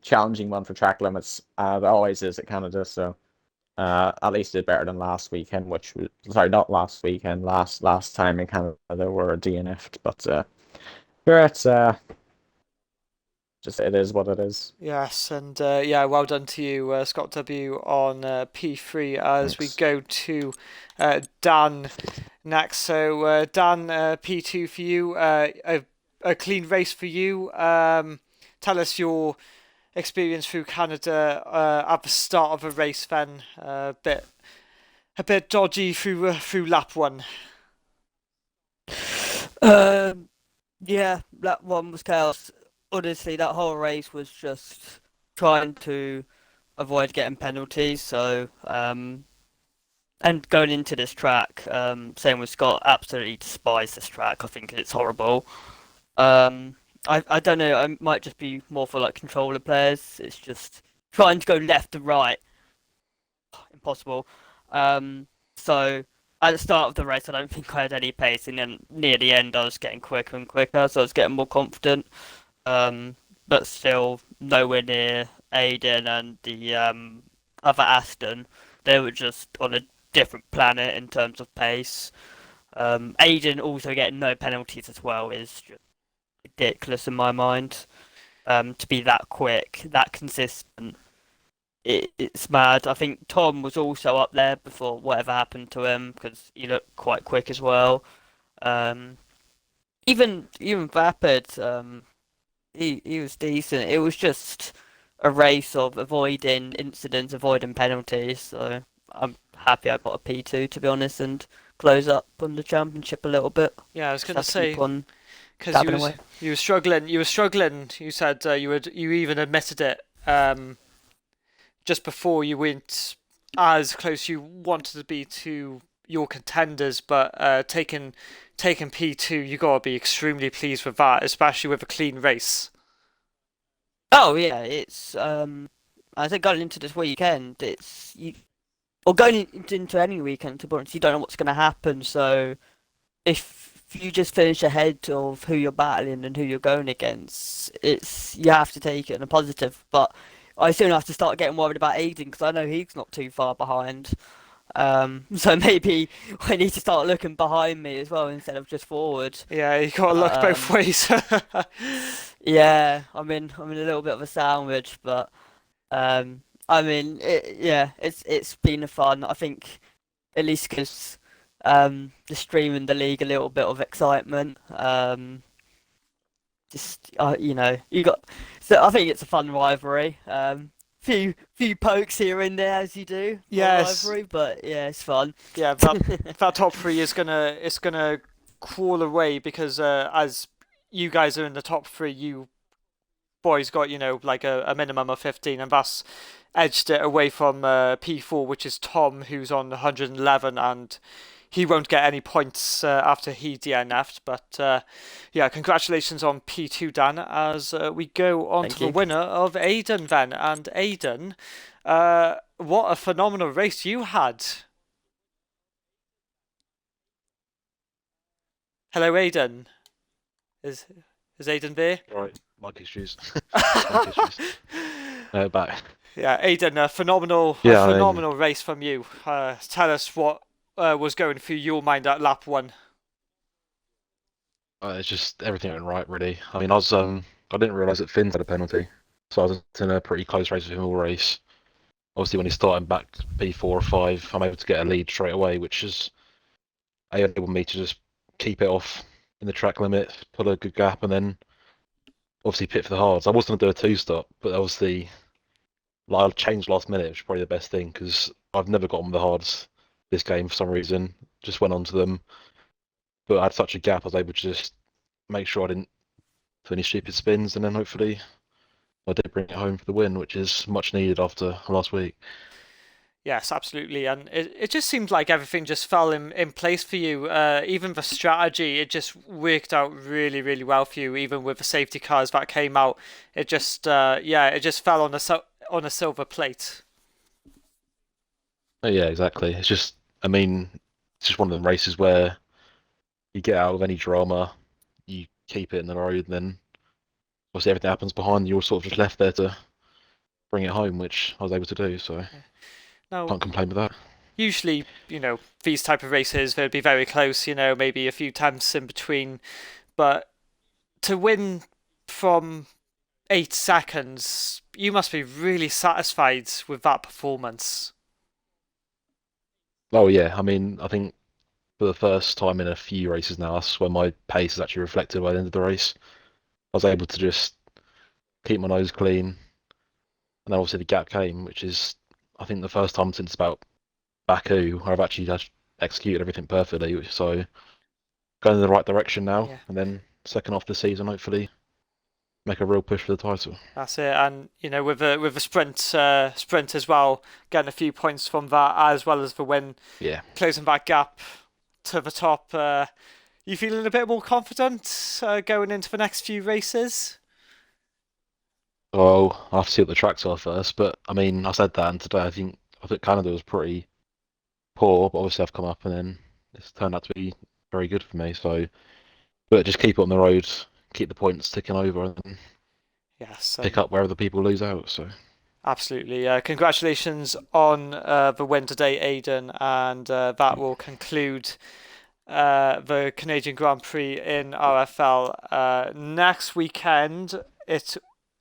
challenging one for track limits. It always is at Canada, so at least did better than last weekend, which was sorry, not last weekend, last time in Canada were DNF'd. But yeah, it's just it is what it is. Yes, and yeah, well done to you, Scott W, on P3 as we Thanks. go to Dan next. So, Dan, P2 for you, a clean race for you. Tell us your experience through Canada at the start of a race, then. A bit dodgy through lap one. Um, yeah, that one was chaos. Honestly, that whole race was just trying to avoid getting penalties. So, and going into this track, same with Scott, absolutely despise this track. I think it's horrible. I don't know. I might just be more for like controller players. It's just trying to go left and right, impossible. So at the start of the race, I don't think I had any pace, and then near the end, I was getting quicker and quicker, so I was getting more confident. Um, but still nowhere near Aiden and the other Aston. They were just on a different planet in terms of pace. Aiden also getting no penalties as well is just ridiculous in my mind. To be that quick, that consistent, it's mad. I think Tom was also up there before whatever happened to him because he looked quite quick as well. Um, even Vapid, he was decent. It was just a race of avoiding incidents, avoiding penalties. So I'm happy I got a P2 to be honest, and close up on the championship a little bit. Yeah, I was Just going to have to keep say on because dabbing away. you were struggling. You were struggling. You said you even admitted it just before you went as close you wanted to be to your contenders, but taking P2, you gotta be extremely pleased with that, especially with a clean race. Oh yeah, it's I think going into this weekend, it's you or into any weekend to be honest, you don't know what's going to happen. So if you just finish ahead of who you're battling and who you're going against, it's you have to take it in a positive. But I soon have to start getting worried about Aiden because I know he's not too far behind. So maybe I need to start looking behind me as well instead of just forward. Yeah, you gotta look both Um, ways. yeah, I'm in a little bit of a sandwich, but I mean, yeah, it's been a fun. I think at least gives the stream and the league a little bit of excitement. Just you got. So I think it's a fun rivalry. Few pokes here and there as you do for a Yes, rivalry, but yeah, it's fun. yeah, that top three is gonna crawl away because as you guys are in the top three, you boys got like a minimum of 15, and that's edged it away from P4, which is Tom, who's on 111, and he won't get any points after he DNF'd. But yeah, congratulations on P2, Dan, as we go on to Thank the you. winner of Aiden then. And Aiden, what a phenomenal race you had. Hello, Aiden. Is is Aiden there? Right, mic issues. Mic issues. Back. Yeah, Aiden, a Yeah, phenomenal race from you. Tell us what was going through your mind at lap one. it's just everything went right, really. I mean, I didn't realise that Finn's had a penalty, so I was in a pretty close race with him all race. Obviously, when he's starting back P4 or 5, I'm able to get a lead straight away, which is enabled me to just keep it off in the track limit, put a good gap, and then obviously pit for the hards. I was going to do a two-stop, but obviously, I changed last minute, which is probably the best thing because I've never got on the hards this game for some reason. Just went onto them, but I had such a gap, I was able to just make sure I didn't do any stupid spins, and then hopefully I did bring it home for the win, which is much needed after last week. Yes, absolutely, and it just seemed like everything just fell in place for you. Even the strategy, it just worked out really, really well for you. Even with the safety cars that came out, it just it just fell on on a silver plate. Oh, yeah, exactly. It's just, I mean, it's just one of them races where you get out of any drama, you keep it in the road, and then obviously everything happens behind you. You're sort of just left there to bring it home, which I was able to do, so Now, can't complain with that. usually, these type of races, they'd be very close, maybe a few tenths in between, but to win from 8 seconds, you must be really satisfied with that performance. Oh yeah, I mean, I think for the first time in a few races now, that's when my pace is actually reflected by the end of the race. I was able to just keep my nose clean, and then obviously the gap came, which is, I think, the first time since about Baku where I've actually just executed everything perfectly. So going in the right direction now, Yeah. and then second half of the season, hopefully make a real push for the title. That's it, and with the sprint as well, getting a few points from that as well as the win, Yeah. closing that gap to the top. You feeling a bit more confident going into the next few races? Well, I'll have to see what the tracks are first, but I mean, I said that, and today I think Canada was pretty poor, but obviously I've come up and then it's turned out to be very good for me. So, but just keep it on the road, keep the points ticking over, and Yes, pick up where other people lose out. So. absolutely. Congratulations on the win today, Aidan, and that will conclude the Canadian Grand Prix in RFL. Next weekend,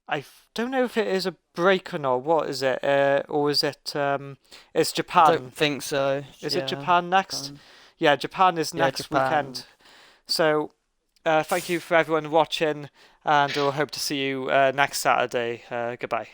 I don't know if it is a break or not. What is it? Or is it? It's I Japan. don't think so. Is yeah, it Japan next? Yeah, Japan is Yeah, next Japan. weekend. So, thank you for everyone watching, and we'll hope to see you next Saturday. Goodbye.